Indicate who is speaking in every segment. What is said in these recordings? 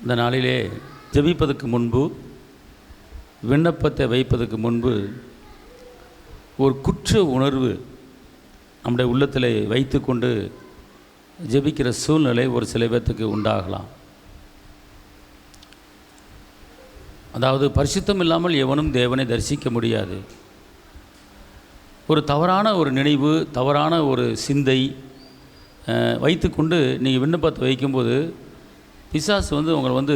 Speaker 1: இந்த நாளிலே ஜெபிப்பதற்கு முன்பு, விண்ணப்பத்தை வைப்பதற்கு முன்பு ஒரு குற்ற உணர்வு நம்முடைய உள்ளத்தில் வைத்து கொண்டு ஜெபிக்கிற சூழ்நிலை ஒரு சில பேர்த்துக்கு உண்டாகலாம். அதாவது பரிசுத்தம் இல்லாமல் எவனும் தேவனை தரிசிக்க முடியாது. ஒரு தவறான ஒரு நினைவு, தவறான ஒரு சிந்தை வைத்து கொண்டு நீங்கள் விண்ணப்பத்தை வைக்கும்போது பிசாசு உங்களை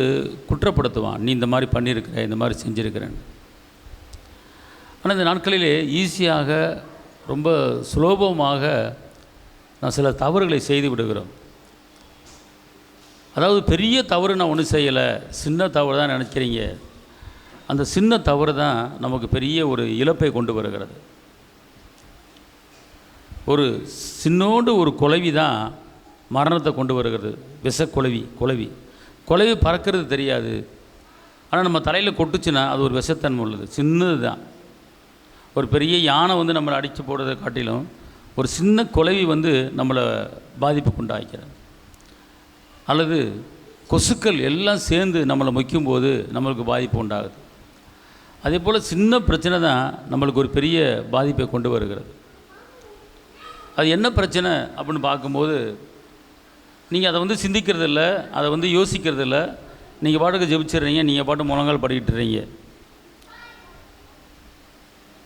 Speaker 1: குற்றப்படுத்துவான். நீ இந்த மாதிரி பண்ணியிருக்கிற, இந்த மாதிரி செஞ்சுருக்கிறேன்னு. ஆனால் இந்த நாட்களிலே ஈஸியாக, ரொம்ப சுலபமாக நான் சில தவறுகளை செய்து விடுகிறோம். அதாவது பெரிய தவறு நான் ஒன்றும் செய்யலை, சின்ன தவறு தான் நினைக்கிறீங்க. அந்த சின்ன தவறு தான் நமக்கு பெரிய ஒரு இழப்பை கொண்டு வருகிறது. ஒரு சின்னோண்டு ஒரு குளவி தான் மரணத்தை கொண்டு வருகிறது. விஷக்குளவி குளவி பறக்கிறது தெரியாது. ஆனால் நம்ம தலையில் கொட்டுச்சுன்னா அது ஒரு விஷத்தன்மை உள்ளது. சின்னது தான். ஒரு பெரிய யானை நம்மளை அடித்து போடுறதை காட்டிலும் ஒரு சின்ன குளவி நம்மளை பாதிப்புக்கு உண்டாக்கிறது. அல்லது கொசுக்கள் எல்லாம் சேர்ந்து நம்மளை மொய்க்கும்போது நம்மளுக்கு பாதிப்பு உண்டாகுது. அதே போல் சின்ன பிரச்சனை தான் நம்மளுக்கு ஒரு பெரிய பாதிப்பை கொண்டு வருகிறது. அது என்ன பிரச்சனை அப்படின்னு பார்க்கும்போது நீங்கள் அதை சிந்திக்கிறது இல்லை, அதை யோசிக்கிறது இல்லை. நீங்கள் பாட்டுக்கு ஜெபிச்சிடுறீங்க, நீங்கள் பாட்டு முழங்கால் படிக்கிட்டுறீங்க.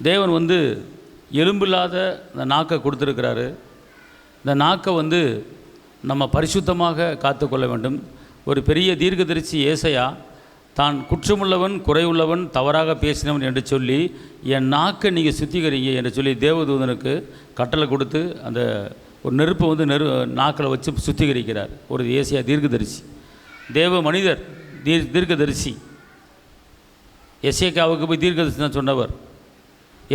Speaker 1: தேவன் எலும்பில்லாத இந்த நாக்கை கொடுத்துருக்கிறாரு. இந்த நாக்கை நம்ம பரிசுத்தமாக காத்துக்கொள்ள வேண்டும். ஒரு பெரிய தீர்க்கதரிசி ஏசாயா தான் குற்றமுள்ளவன், குறைவுள்ளவன், தவறாக பேசினவன் என்று சொல்லி என் நாக்கை நீங்கள் சுத்திகரிங்க என்று சொல்லி தேவதூதனுக்கு கட்டளை கொடுத்து அந்த ஒரு நெருப்பை நாக்கில் வச்சு சுத்திகரிக்கிறார். ஒரு ஏசாயா தீர்க்கதரிசி, தேவ மனிதர், தீர்க்கதரிசி. எசேக்கியாவுக்கு போய் தீர்க்கதரிசி தான் சொன்னவர்.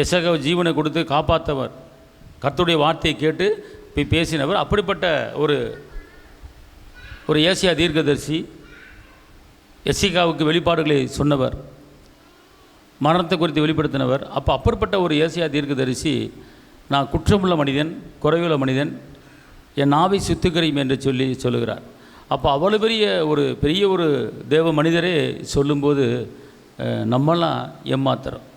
Speaker 1: எசேக்கியாவை ஜீவனை கொடுத்து காப்பாற்றவர், கர்த்தருடைய வார்த்தையை கேட்டு போய் பேசினவர். அப்படிப்பட்ட ஒரு ஏசாயா தீர்க்கதரிசி எசேக்கியாவுக்கு வெளிப்பாடுகளை சொன்னவர், மரணத்தை குறித்து வெளிப்படுத்தினவர். அப்படிப்பட்ட ஒரு ஏசாயா தீர்க்கதரிசி நான் குற்றமுள்ள மனிதன், குறைவுள்ள மனிதன், என் நாவை சுத்திகரியும் என்று சொல்லுகிறார். அவ்வளோ பெரிய ஒரு தேவ மனிதரே சொல்லும்போது நம்மளாம் ஏமாத்துறோம்.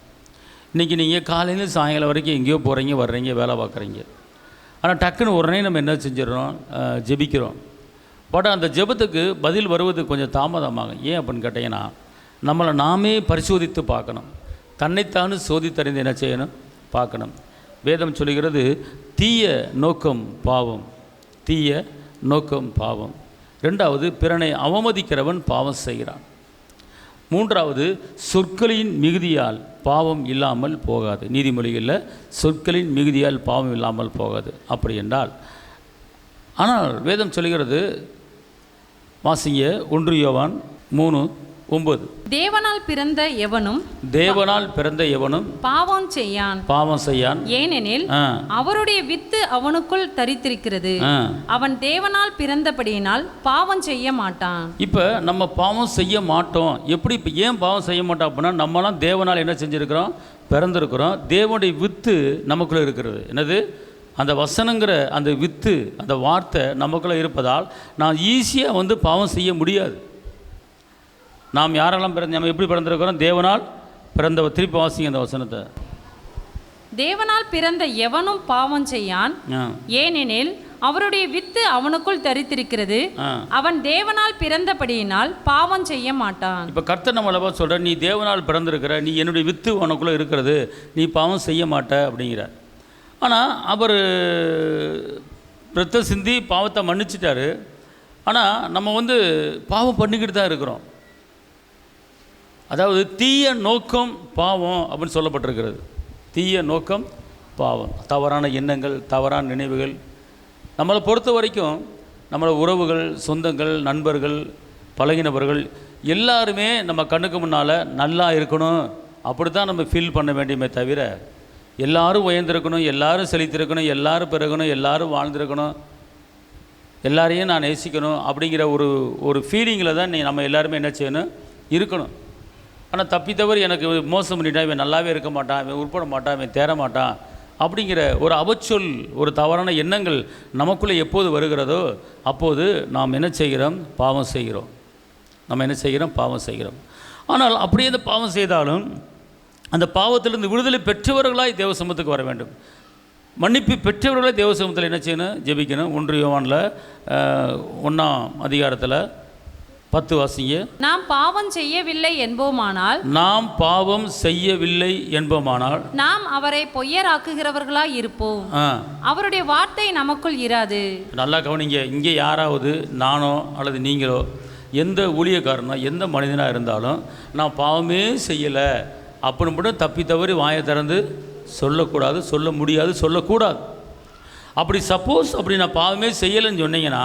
Speaker 1: இன்றைக்கி நீங்கள் காலையில் சாயங்காலம் வரைக்கும் எங்கேயோ போகிறீங்க, வர்றீங்க, வேலை பார்க்குறீங்க. ஆனால் டக்குன்னு உடனே நம்ம என்ன செஞ்சிடறோம், ஜெபிக்கிறோம். பட் அந்த ஜெபத்துக்கு பதில் வருவது கொஞ்சம் தாமதமாகும். ஏன் அப்படின்னு கேட்டிங்கன்னா, நம்மளை நாமே பரிசோதித்து பார்க்கணும். தன்னைத்தானு சோதித்தறிந்து என்ன செய்யணும், பார்க்கணும். வேதம் சொல்லுகிறது, தீய நோக்கம் பாவம், தீய நோக்கம் பாவம். ரெண்டாவது, பிறனை அவமதிக்கிறவன் பாவம் செய்கிறான். மூன்றாவது, சொற்களின் மிகுதியால் பாவம் இல்லாமல் போகாது. நீதிமொழிகளில் சொற்களின் மிகுதியால் பாவம் இல்லாமல் போகாது. அப்படி என்றால், ஆனால் வேதம் சொல்லுகிறது, வாசிங்க 1 யோவான் 3:9.
Speaker 2: தேவனால் பிறந்த எவனும் பாவம் செய்யான். ஏனெனில் அவருடைய வித்து அவனுக்குள் தரித்திருக்கிறது. அவன் தேவனால் பிறந்தபடியினால் பாவம் செய்ய மாட்டான்.
Speaker 1: இப்ப நம்ம பாவம் செய்ய மாட்டோம். எப்படி ஏன் பாவம் செய்ய மாட்டோம் அப்படின்னா, நம்மளாம் தேவனால் என்ன செஞ்சிருக்கிறோம், பிறந்திருக்கிறோம். தேவனுடைய வித்து நமக்குள்ள இருக்கிறது. என்னது, அந்த வசனங்கிற அந்த வித்து, அந்த வார்த்தை நமக்குள்ளே இருப்பதால் நான் ஈஸியாக பாவம் செய்ய முடியாது. நாம் யாரெல்லாம் நம்ம எப்படி பிறந்திருக்கிறோம், தேவனால் பிறந்தவர். திருப்பி வாசிங்க அந்த வசனத்தை.
Speaker 2: தேவனால் பிறந்த எவனும் பாவம் செய்யான், ஏனெனில் அவருடைய வித்து அவனுக்குள் தரித்திருக்கிறது. அவன் தேவனால் பிறந்தபடியினால் பாவம் செய்ய மாட்டான். இப்போ கர்த்தர் நம்மள சொல்ற, நீ தேவனால் பிறந்திருக்கிற, நீ என்னுடைய வித்து உனக்குள்ளே இருக்கிறது, நீ பாவம் செய்ய மாட்ட அப்படிங்கிறார். ஆனால் அவர் ரத்தம் சிந்தி பாவத்தை மன்னிச்சிட்டாரு. ஆனால் நம்ம பாவம் பண்ணிக்கிட்டு தான் இருக்கிறோம். அதாவது தீய நோக்கம் பாவம் அப்படின்னு சொல்லப்பட்டிருக்கிறது. தீய நோக்கம் பாவம், தவறான எண்ணங்கள், தவறான நினைவுகள். நம்மளை பொறுத்த வரைக்கும் நம்மளை உறவுகள், சொந்தங்கள், நண்பர்கள், பழகினவர்கள் எல்லாருமே நம்ம கண்ணுக்கு முன்னால் நல்லா இருக்கணும், அப்படி தான் நம்ம ஃபீல் பண்ண வேண்டியமே தவிர, எல்லாரும் உயர்ந்திருக்கணும், எல்லாரும் செழித்திருக்கணும், எல்லாரும் பிறகணும், எல்லாரும் வாழ்ந்திருக்கணும், எல்லாரையும் நான் நேசிக்கணும் அப்படிங்கிற ஒரு ஃபீலிங்கில் தான் நம்ம எல்லாருமே என்ன செய்யணும், இருக்கணும். ஆனால் தப்பி தவறு எனக்கு மோசம் பண்ணிட்டான், இவன் நல்லாவே இருக்க மாட்டான், இவன் உட்பட மாட்டான், இவன் தேர மாட்டான் அப்படிங்கிற ஒரு அவச்சொல், ஒரு தவறான எண்ணங்கள் நமக்குள்ளே எப்போது வருகிறதோ அப்போது நாம் என்ன செய்கிறோம், பாவம் செய்கிறோம். நம்ம என்ன செய்கிறோம்? பாவம் செய்கிறோம். ஆனால் அப்படியே இந்த பாவம் செய்தாலும் அந்த பாவத்திலிருந்து விடுதலை பெற்றவர்களாய் தேவ சமூகத்துக்கு வர வேண்டும். மன்னிப்பு பெற்றவர்களாய் தேவ சமூகத்தில் என்ன செய்யணும்? ஜெபிக்கணும். 1 யோவானில் 1ஆம் அதிகாரத்தில் 10 வாசிங்க.
Speaker 3: நாம் பாவம் செய்யவில்லை என்போமானால் நாம் அவரை பொய்யராக்குகிறவர்களாய் இருப்போம், அவருடைய வார்த்தை நமக்குள் இராது.
Speaker 2: நல்லா கவனிங்க. இங்கே யாராவது நானோ அல்லது நீங்களோ எந்த ஊழியக்காரனோ எந்த மனிதனாக இருந்தாலும் நான் பாவமே செய்யலை அப்படின்னு மட்டும் தப்பி தவறி வாயை திறந்து சொல்லக்கூடாது, சொல்ல முடியாது, சொல்லக்கூடாது. அப்படி சப்போஸ் அப்படி நான் பாவமே செய்யலைன்னு சொன்னீங்கன்னா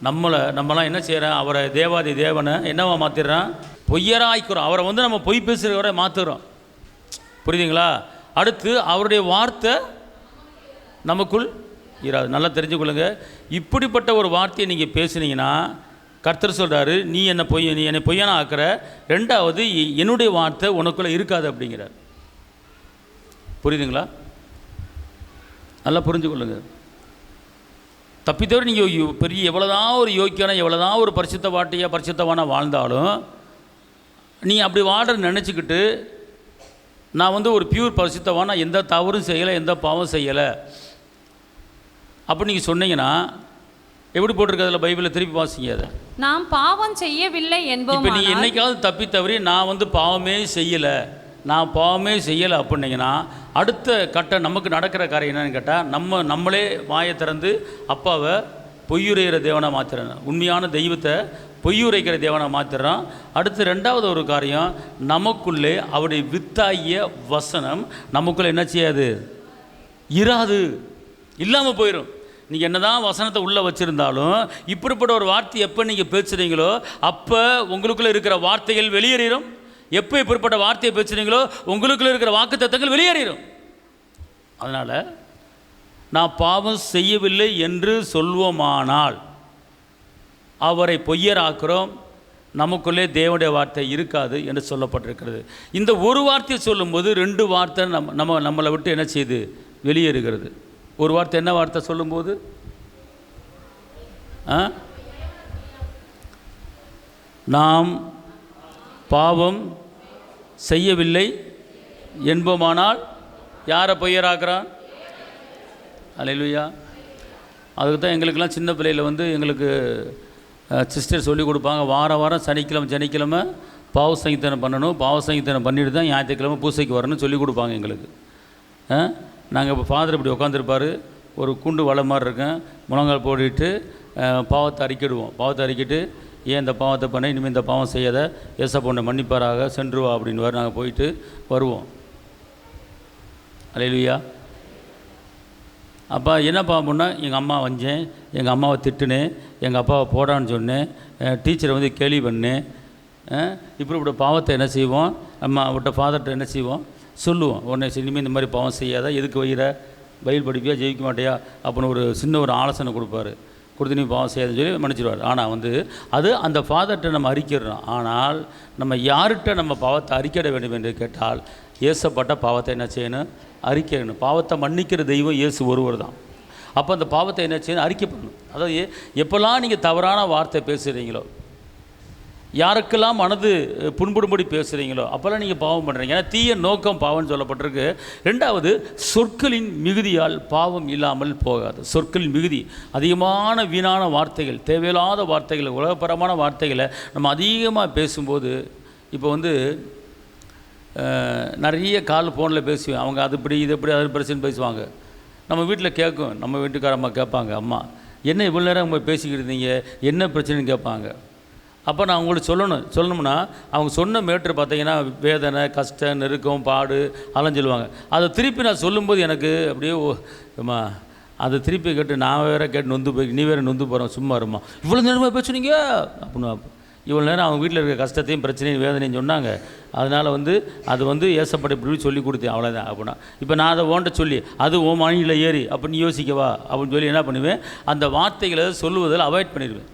Speaker 2: நம்மளாம் என்ன செய்கிறோம்? அவரை தேவாதி தேவனை என்னவா மாற்றிடுறோம்? பொய்யராய்க்கிறோம். அவரை வந்து நம்ம பொய் பேசுகிறவரை மாற்றுறோம். புரியுதுங்களா? அடுத்து அவருடைய வார்த்தை நமக்குள் இராது. நல்லா தெரிஞ்சுக்கொள்ளுங்க. இப்படிப்பட்ட ஒரு வார்த்தையை நீங்கள் பேசுனீங்கன்னா கர்த்தர் சொல்கிறாரு, நீ என்னை பொய்யனா ஆக்குற, ரெண்டாவது என்னுடைய வார்த்தை உனக்குள்ளே இருக்காது அப்படிங்கிறார். புரியுதுங்களா? நல்லா புரிஞ்சுக்கொள்ளுங்க. தப்பித்தவரை நீங்கள் பெரிய எவ்வளோதான் ஒரு யோக்கியனா எவ்வளோதான் ஒரு பரிசுத்தவானா வாழ்ந்தாலும் நீ அப்படி வாழ்கிறன்னு நினச்சிக்கிட்டு நான் வந்து ஒரு பியூர் பரிசுத்தவானா எந்த தவறும் செய்யலை, எந்த பாவம் செய்யலை அப்படி நீங்கள் சொன்னீங்கன்னா எப்படி போட்டிருக்கிறதுல பைபிளில் திருப்பி வாசிங்க. அதை நாம்
Speaker 3: பாவம் செய்யவில்லை என்போம்.
Speaker 2: இப்போ நீ என்னைக்காவது தப்பி தவறி நான் வந்து பாவமே செய்யலை அப்படின்னீங்கன்னா அடுத்த கட்டம் நமக்கு நடக்கிற காரியம் என்னன்னு கேட்டால் நம்மளே வாயை திறந்து அப்பாவை பொய்யுரைகிற தேவனாக மாற்றிடுறோம், உண்மையான தெய்வத்தை பொய்யுரைக்கிற தேவனாக மாற்றிடுறோம். அடுத்து ரெண்டாவது ஒரு காரியம், நமக்குள்ளே அவருடைய வித்தாகிய வசனம் நமக்குள்ளே என்ன செய்யாது? இராது, இல்லாமல் போயிடும். நீங்கள் என்ன தான் வசனத்தை உள்ளே வச்சுருந்தாலும் இப்படிப்பட்ட ஒரு வார்த்தை எப்போ நீங்கள் பேசுகிறீங்களோ அப்போ உங்களுக்குள்ளே இருக்கிற வார்த்தைகள் வெளியேறிடும். எப்போ இப்படிப்பட்ட வார்த்தையை பேசுகிறீங்களோ உங்களுக்குள்ளே இருக்கிற வாக்குத்தத்தங்கள் வெளியேறிடும். அதனால் நான் பாவம் செய்யவில்லை என்று சொல்வோமானால் அவரை பொய்யராக்குறோம், நமக்குள்ளே தேவனுடைய வார்த்தை இருக்காது என்று சொல்லப்பட்டிருக்கிறது. இந்த ஒரு வார்த்தையை சொல்லும்போது 2 வார்த்தை நம்மளை விட்டு என்ன செய்யுது? வெளியேறுகிறது. ஒரு வார்த்தை என்ன வார்த்தை சொல்லும்போது? நாம் பாவம் செய்யவில்லை என்போமானால் யாரை பொய்யராக்குறான்? அல்லேலூயா. அதுக்கு தான் எங்களுக்கெல்லாம் சின்ன பிள்ளையில் வந்து எங்களுக்கு சிஸ்டர் சொல்லிக் கொடுப்பாங்க, வாரம் சனிக்கிழமை பாவ சங்கீதனம் பண்ணணும், பாவ சங்கீதனம் பண்ணிட்டு தான் ஞாயிற்றுக்கிழமை பூசைக்கு வரணும்னு சொல்லிக் கொடுப்பாங்க எங்களுக்கு. நாங்கள் இப்போ ஃபாதர் இப்படி உட்காந்துருப்பார், ஒரு குண்டு வலை மாதிரி இருக்கேன், முழங்கால் போட்டுட்டு பாவத்தை அறிக்கிடுவோம். பாவத்தை அறிக்கிட்டு, ஏன் இந்த பாவத்தை பண்ண, இனிமேல் இந்த பாவம் செய்யாத, ஏசப்பா உன்னை மன்னிப்பாராக, சென்றுவா அப்படின்னு நாங்கள் போயிட்டு வருவோம். அல்லேலூயா. அப்போ என்ன பாவம்னா, எங்கள் அம்மா வந்தேன், எங்கள் அம்மாவை திட்டுனேன், எங்கள் அப்பாவை போடான்னு சொன்னேன், டீச்சரை வந்து கேலி பண்ணேன், இப்படி பாவத்தை என்ன செய்வோம்? நம்ம அவட்ட ஃபாதர்கிட்ட என்ன செய்வோம்? சொல்லுவோம். உடனே இனிமேல் இந்த மாதிரி பாவம் செய்யாத, எதுக்கு வைகிற, பைபிள் படிப்பியா, ஜெயிக்க மாட்டியா அப்படின்னு ஒரு சின்ன ஒரு ஆலோசனை கொடுப்பாரு. கொடுத்து நீ பாவம் செய்யாதுன்னு சொல்லி மன்னிச்சிடுவார். ஆனால் வந்து அது அந்த ஃபாதர்கிட்ட நம்ம அறிக்கிறோம். ஆனால் நம்ம யார்கிட்ட நம்ம பாவத்தை அறிக்கையிட வேண்டும் என்று கேட்டால் இயேசப்பட்ட பாவத்தை என்ன செய்யணும்? அறிக்கையணும். பாவத்தை மன்னிக்கிற தெய்வம் இயேசு ஒருவர் தான். அப்போ அந்த பாவத்தை என்ன செய்யணும்? அறிக்கை பண்ணணும். அதாவது எப்போல்லாம் நீங்கள் தவறான வார்த்தை பேசுகிறீங்களோ, யாருக்கெல்லாம் மனது புண்படும்படி பேசுகிறீங்களோ அப்போல்லாம் நீங்கள் பாவம் பண்ணுறீங்க. ஏன்னா தீய நோக்கம் பாவம்னு சொல்லப்பட்டிருக்கு. ரெண்டாவது, சொற்களின் மிகுதியால் பாவம் இல்லாமல் போகாது. சொற்களின் மிகுதி, அதிகமான வீணான வார்த்தைகள், தேவையில்லாத வார்த்தைகள், உலகப்பரமான வார்த்தைகளை நம்ம அதிகமாக பேசும்போது, இப்போ வந்து நிறைய கால் ஃபோனில் பேசுவேன், அவங்க அது இப்படி இது எப்படி அது பிரச்சனை பேசுவாங்க. நம்ம வீட்டில் கேட்கும், நம்ம வீட்டுக்காரம்மா கேட்பாங்க, அம்மா என்ன இவ்வளோ நேரம் அவங்க பேசிக்கிட்டு இருந்தீங்க, என்ன பிரச்சனைன்னு கேட்பாங்க. அப்போ நான் அவங்களுக்கு சொல்லணும்னா அவங்க சொன்ன மேட்ரு பார்த்தீங்கன்னா வேதனை, கஷ்டம், நெருக்கம், பாடு அதெல்லாம் சொல்லுவாங்க. அதை திருப்பி நான் சொல்லும்போது எனக்கு அப்படியே அம்மா அதை திருப்பி கேட்டு நான் வேறு கேட்டு நொந்து போய் நீ வேறு நொந்து போகிறோம், சும்மா இருமா, இவ்வளோ நேரமாக பேசுனீங்க அப்படின்னு. இவ்வளோ நேரம் அவங்க வீட்டில் இருக்க கஷ்டத்தையும் பிரச்சனையும் வேதனையும் சொன்னாங்க. அதனால் வந்து அது வந்து ஏசப்பட இப்படி சொல்லி கொடுத்தேன், அவ்வளோதான் அப்படின்னா. இப்போ நான் அதை ஓண்ட சொல்லி அது ஓ மணியில் ஏறி அப்படின்னு யோசிக்கவா அப்படின்னு சொல்லி என்ன பண்ணுவேன், அந்த வார்த்தைகளை சொல்லுவதில் அவாய்ட் பண்ணிடுவேன்.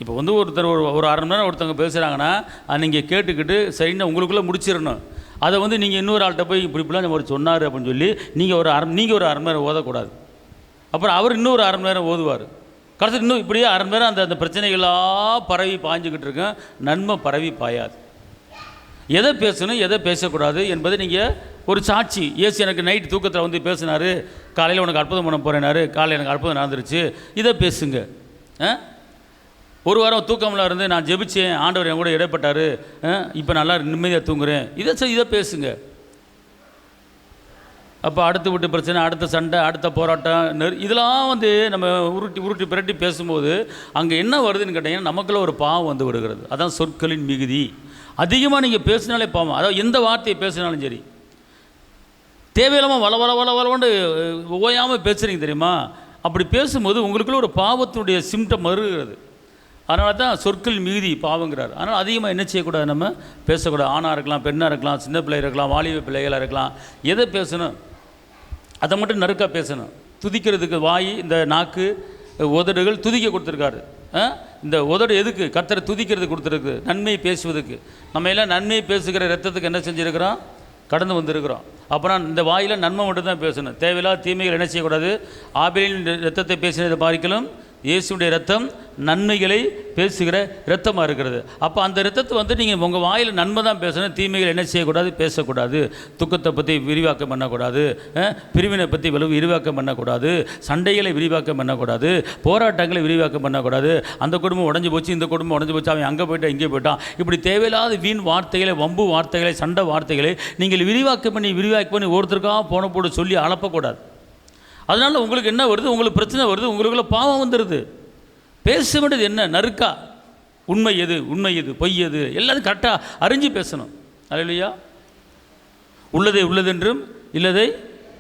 Speaker 2: இப்போ வந்து ஒருத்தர் ஒரு அரை மணி நேரம் ஒருத்தவங்க பேசுகிறாங்கன்னா அதை நீங்கள் கேட்டுக்கிட்டு சரின்னு உங்களுக்குள்ளே முடிச்சிடணும். அதை வந்து நீங்கள் இன்னொரு ஆள்கிட்ட போய் இப்படிலாம் நம்ம சொன்னார் அப்படின்னு சொல்லி நீங்கள் ஒரு அரை மணி நேரம் ஓதக்கூடாது. அப்புறம் அவர் இன்னொரு அரை மணி நேரம் ஓதுவார். கடைசி இன்னும் இப்படியே அரை மணி நேரம் அந்த பிரச்சனைகளாக பரவி பாய்ஞ்சிக்கிட்டு இருக்கேன், நன்மை பரவி பாயாது. எதை பேசணும் எதை பேசக்கூடாது என்பதை நீங்கள் ஒரு சாட்சி. இயேசு எனக்கு நைட்டு தூக்கத்தில் வந்து பேசினார், காலையில் உனக்கு அற்புதம் பண்ண போகிறேனாரு, காலையில் எனக்கு அற்புதம் நடந்துருச்சு, இதை பேசுங்க. ஒரு வாரம் தூக்கம்லாம் இருந்து நான் ஜெபிச்சேன், ஆண்டவர் என் கூட இடைப்பட்டார், இப்போ நல்லா நிம்மதியாக தூங்குறேன், இதை பேசுங்க. அப்போ அடுத்த வீட்டு பிரச்சனை, அடுத்த சண்டை, அடுத்த போராட்டம், இதெல்லாம் வந்து நம்ம உருட்டி பிரட்டி பேசும்போது அங்கே என்ன வருதுன்னு கேட்டிங்கன்னா நமக்குள்ள ஒரு பாவம் வந்து விடுகிறது. அதான் சொற்களின் மிகுதி. அதிகமாக நீங்கள் பேசினாலே பாவம். அதாவது எந்த வார்த்தையை பேசினாலும் சரி, தேவையில்லாமல் வளவண்டு ஓயாமல் பேசுகிறீங்க தெரியுமா? அப்படி பேசும்போது உங்களுக்குள்ள ஒரு பாவத்தினுடைய சிம்டம் வருகிறது. அதனால தான் சொற்கள் மிகுதி பாவங்கிறார். அதனால் அதிகமாக என்ன செய்யக்கூடாது, நம்ம பேசக்கூடாது. ஆணாக இருக்கலாம், பெண்ணாக இருக்கலாம், சின்ன பிள்ளையாக இருக்கலாம், வாலிப பிள்ளைகளாக இருக்கலாம். எதை பேசணும் அதை மட்டும் நறுக்காக பேசணும். துதிக்கிறதுக்கு வாய், இந்த நாக்கு, உதடுகள் துதிக்க கொடுத்துருக்காரு. இந்த உதடு எதுக்கு? கர்த்தரை துதிக்கிறதுக்கு கொடுத்துருக்கு, நன்மையை பேசுவதுக்கு. நம்ம எல்லாம் நன்மையை பேசுகிற ரத்தத்துக்கு என்ன செஞ்சுருக்கிறோம்? கடந்து வந்திருக்கிறோம். அப்புறம் இந்த வாயில் நன்மை மட்டும் தான் பேசணும். தேவையில்லாத தீமைகள் என்ன செய்யக்கூடாது. ஆபேலின் ரத்தத்தை பேசினதை பார்க்கலாம், இயேசுடைய ரத்தம் நன்மைகளை பேசுகிற இரத்தமாக இருக்கிறது. அப்போ அந்த இரத்தத்தை வந்து நீங்கள் உங்கள் வாயில் நன்மை தான் பேசணும், தீமைகள் என்ன செய்யக்கூடாது, பேசக்கூடாது. துக்கத்தை பற்றி விரிவாக்கம் பண்ணக்கூடாது, பிரிவினை பற்றி விரிவாக்கம் பண்ணக்கூடாது, சண்டைகளை விரிவாக்கம் பண்ணக்கூடாது, போராட்டங்களை விரிவாக்கம் பண்ணக்கூடாது. அந்த குடும்பம் உடஞ்சி போச்சு, இந்த குடும்பம் உடஞ்சி போச்சு, அவன் அங்கே போய்ட்டான் இங்கே போய்ட்டான், இப்படி தேவையில்லாத வீண் வார்த்தைகளை, வம்பு வார்த்தைகளை, சண்டை வார்த்தைகளை நீங்கள் விரிவாக்கம் பண்ணி ஒருத்தருக்காக போன போட்டு சொல்லி அளப்பக்கூடாது. அதனால் உங்களுக்கு என்ன வருது? உங்களுக்கு பிரச்சனை வருது, உங்களுக்குள்ள பாவம் வந்துடுது. பேச வேண்டியது என்ன? நறுக்கா. உண்மை எது, உண்மை எது, பொய் எது, எல்லாத்தையும் கரெக்டாக அறிஞ்சு பேசணும். அல்லேலூயா. உள்ளதை உள்ளதென்றும் இல்லதை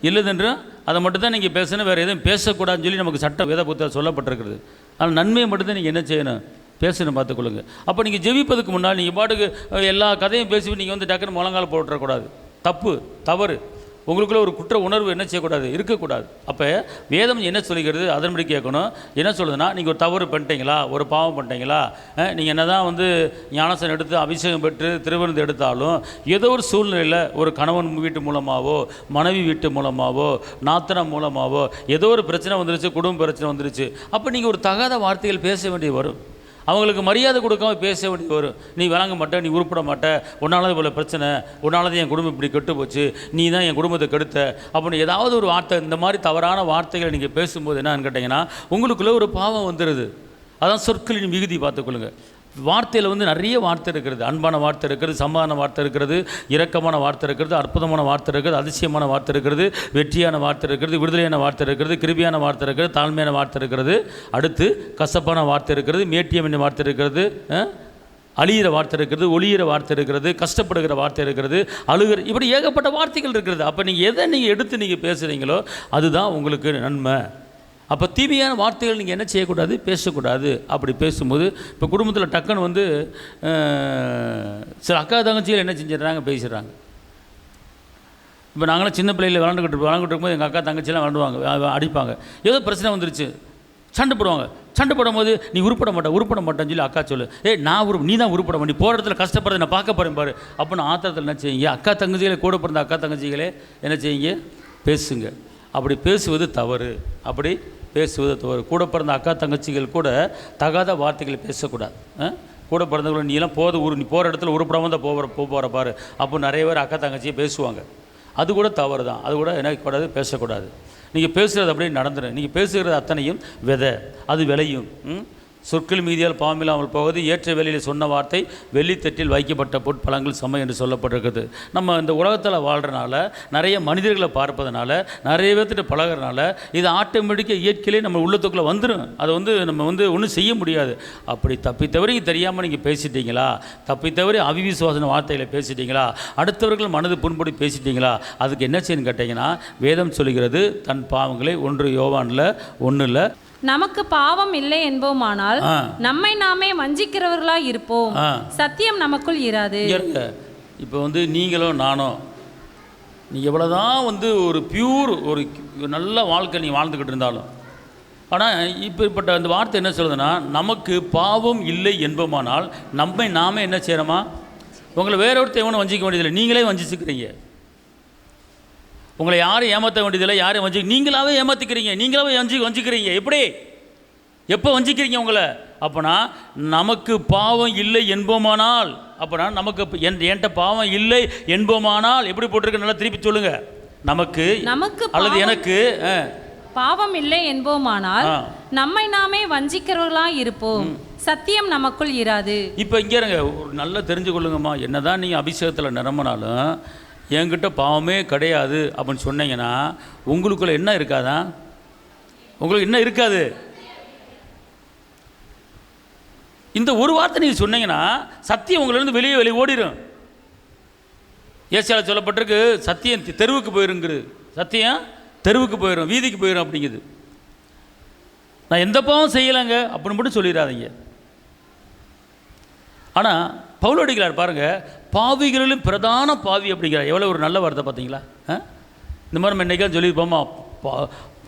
Speaker 2: இல்லதென்றும் அதை மட்டும் தான் நீங்கள் பேசணும், வேறு எதுவும் பேசக்கூடாதுன்னு சொல்லி நமக்கு சட்ட வேத புத்தகம் சொல்லப்பட்டிருக்கிறது. ஆனால் நன்மையை மட்டும்தான் நீங்கள் என்ன செய்யணும், பேசணும், பார்த்துக்கொள்ளுங்க. அப்போ நீங்கள் ஜெபிப்பதுக்கு முன்னால் நீங்கள் பாட்டுக்கு எல்லா கதையும் பேசி நீங்கள் வந்து டக்குன்னு முழங்கால் போட்டுறக்கூடாது. தப்பு, தவறு. உங்களுக்குள்ள ஒரு குற்ற உணர்வு என்ன செய்யக்கூடாது, இருக்கக்கூடாது. அப்போ வேதம் என்ன சொல்லிக்கிறது அதன்படி கேட்கணும். என்ன சொல்லுதுன்னா, நீங்கள் ஒரு தவறு பண்ணிட்டீங்களா, ஒரு பாவம் பண்ணிட்டீங்களா, நீங்கள் என்ன தான் வந்து ஞானசனம் எடுத்து அபிஷேகம் பெற்று திருவிருந்து எடுத்தாலும் ஏதோ ஒரு சூழ்நிலையில் ஒரு கணவன் வீட்டு மூலமாகவோ, மனைவி வீட்டு மூலமாகவோ, நாத்தனம் மூலமாகவோ ஏதோ ஒரு பிரச்சனை வந்துருச்சு, குடும்ப பிரச்சனை வந்துருச்சு. அப்போ நீங்கள் ஒரு தகாத வார்த்தைகள் பேச வேண்டியது வரும். அவங்களுக்கு மரியாதை கொடுக்காம பேச வேண்டியது வரும். நீ வழங்க மாட்ட, நீ உருப்பட மாட்ட, உன்னாலது போல் பிரச்சனை, உன்னாலது என் குடும்பம் இப்படி கெட்டு போச்சு, நீ தான் என் குடும்பத்தை கெடுத்த அப்படின்னு ஏதாவது ஒரு வார்த்தை, இந்த மாதிரி தவறான வார்த்தைகளை நீங்கள் பேசும்போது என்னன்னு கேட்டிங்கன்னா உங்களுக்குள்ளே ஒரு பாவம் வந்துடுது. அதான் சொற்களின் மிகுதி. பார்த்துக்கொள்ளுங்க. வார்த்தையில் வந்து நிறைய வார்த்தை இருக்கிறது. அன்பான வார்த்தை இருக்கிறது, சமாதான வார்த்தை இருக்கிறது, இரக்கமான வார்த்தை இருக்கிறது, அற்புதமான வார்த்தை இருக்கிறது, அதிசயமான வார்த்தை இருக்கிறது, வெற்றியான வார்த்தை இருக்கிறது, விடுதலையான வார்த்தை இருக்கிறது, கிருபியான வார்த்தை இருக்கிறது, தாழ்மையான வார்த்தை இருக்கிறது, அடுத்து கசப்பான வார்த்தை இருக்கிறது, மேட்டியம் என்ற வார்த்தை இருக்கிறது, அழியிற வார்த்தை இருக்கிறது, ஒளியிற வார்த்தை இருக்கிறது, கஷ்டப்படுகிற வார்த்தை இருக்கிறது, அழுகிற, இப்படி ஏகப்பட்ட வார்த்தைகள் இருக்கிறது. அப்போ நீங்கள் எதை நீங்கள் எடுத்து நீங்கள் பேசுகிறீங்களோ அதுதான் உங்களுக்கு நன்மை. அப்போ தீமையான வார்த்தைகள் நீங்கள் என்ன செய்யக்கூடாது, பேசக்கூடாது. அப்படி பேசும்போது இப்போ குடும்பத்தில் டக்குன்னு வந்து சில அக்கா தங்கச்சிகள் என்ன செஞ்சிடறாங்க, பேசிடுறாங்க. இப்போ நாங்களாம் சின்ன பிள்ளையில் விளாண்டுக்கிட்டு இருக்கும்போது எங்கள் அக்கா தங்கச்சியெல்லாம் விளாண்டுவாங்க, அடிப்பாங்க. ஏதோ பிரச்சனை வந்துருச்சு, சண்டை போடுவாங்க. சண்டை போடும்போது நீ உருப்பட மாட்டேன்னு சொல்லி அக்கா சொல்லு, நீ தான் உருப்பட மாட்டேன், போகிற இடத்துல கஷ்டப்படுறத நான் பார்க்க போகிறேன் பாரு அப்படின்னு ஆத்திரத்தில் என்ன செய்யுங்க, அக்கா தங்கச்சிகளை, கூட பிறந்த அக்கா தங்கச்சிகளே என்ன செய்யுங்க, பேசுங்க. அப்படி பேசுவது தவறு. அப்படி பேசுவது தவறு. கூட பிறந்த அக்கா தங்கச்சிகள் கூட தகாத வார்த்தைகளை பேசக்கூடாது. கூட பிறந்தவங்களை நீலாம் நீ போகிற இடத்துல உருப்படாமல் தான் போகிற பாரு அப்போ நிறைய பேர் அக்கா தங்கச்சியை பேசுவாங்க. அது கூட தவறு தான். அது கூட என்ன கூடாது, பேசக்கூடாது. நீங்கள் பேசுகிறது அப்படியே நடந்துடும். நீங்கள் பேசுகிறது அத்தனையும் விதை, அது விளையும். சொற்கள் மீதியால் பாவமில்லாமல் போவது, ஏற்ற வேலையில் சொன்ன வார்த்தை வெள்ளித்தட்டில் வைக்கப்பட்ட பொற்பழங்கள் சமம் என்று சொல்லப்பட்டிருக்குது. நம்ம இந்த உலகத்தில் வாழ்கிறனால, நிறைய மனிதர்களை பார்ப்பதனால, நிறைய பேர்த்திட்ட பழகிறனால இது ஆட்டோமேட்டிக்காக இயற்கையிலே நம்ம உள்ளத்துக்குள்ளே வந்துடும். அதை வந்து நம்ம வந்து ஒன்றும் செய்ய முடியாது. அப்படி தப்பித்தவரை தெரியாமல் நீங்கள் பேசிட்டீங்களா, தப்பித்தவரை அவிவிசுவாசன வார்த்தைகளை பேசிட்டீங்களா, அடுத்தவர்கள் மனது புண்படி பேசிட்டீங்களா, அதுக்கு என்ன செய்யணும்னு கேட்டிங்கன்னா வேதம் சொல்கிறது தன் பாவங்களை 1 யோவானில் 1
Speaker 3: நமக்கு பாவம் இல்லை என்போமானால் நம்மை நாமே வஞ்சிக்கிறவர்களாக இருப்போம், சத்தியம் நமக்குள் இராது.
Speaker 2: இப்போ வந்து நீங்களோ நானோ நீ எவ்வளோதான் வந்து ஒரு பியூர் ஒரு நல்ல வாழ்க்கை நீ வாழ்ந்துக்கிட்டு இருந்தாலும், ஆனால் இப்படிப்பட்ட அந்த வார்த்தை என்ன சொல்லுதுன்னா, நமக்கு பாவம் இல்லை என்போமானால் நம்மை நாமே என்ன செய்கிறோமா, உங்களை வேற ஒருத்தர் எவனும் வஞ்சிக்க வேண்டியதில்லை, நீங்களே வஞ்சிச்சுக்கிறீங்க. உங்களை யாரும் ஏமாற்ற வேண்டியதில்லை, யாரையும் நீங்களாவே ஏமாற்றிக்கிறீங்க, நீங்களாவே வஞ்சிக்கிறீங்க. எப்படி
Speaker 1: எப்போ வஞ்சிக்கிறீங்க உங்களை? அப்போனா நமக்கு பாவம் இல்லை என்போமானால், அப்போனா நமக்கு என்கிட்ட பாவம் இல்லை என்போமானால் எப்படி போட்டிருக்கு? நல்லா திருப்பி சொல்லுங்க. நமக்கு அல்லது எனக்கு
Speaker 3: பாவம் இல்லை என்போமானால் நம்மை நாமே வஞ்சிக்கிறவர்களாக இருப்போம், சத்தியம் நமக்குள் இராது.
Speaker 1: இப்போ இங்கே இருங்க, ஒரு நல்லா தெரிஞ்சு கொள்ளுங்கம்மா. என்னதான் நீங்கள் அபிஷேகத்தில் நிரம்பினாலும் என்கிட்ட பாவமே கிடையாது அப்படின்னு சொன்னீங்கன்னா உங்களுக்குள்ள என்ன இருக்காதான்? உங்களுக்கு என்ன இருக்காது? இந்த ஒரு வார்த்தை நீங்கள் சொன்னீங்கன்னா சத்தியம் உங்களிருந்து வெளியே ஓடிடும். ஏசாயால சொல்லப்பட்டிருக்கு, சத்தியம் தெருவுக்கு போயிருங்கிறது. சத்தியம் தெருவுக்கு போயிடும், வீதிக்கு போயிடும் அப்படிங்குது. நான் எந்த பாவம் செய்யலைங்க அப்படின்னு மட்டும் சொல்லிடாதீங்க. ஆனால் பவுலடிகளார் பாருங்கள், பாவிகளிலும் பிரதான பாவி அப்படிங்கிறார். எவ்வளோ ஒரு நல்ல வார்த்தை பார்த்தீங்களா? இந்த மாதிரி நம்ம என்றைக்காவது சொல்லியிருப்போமா?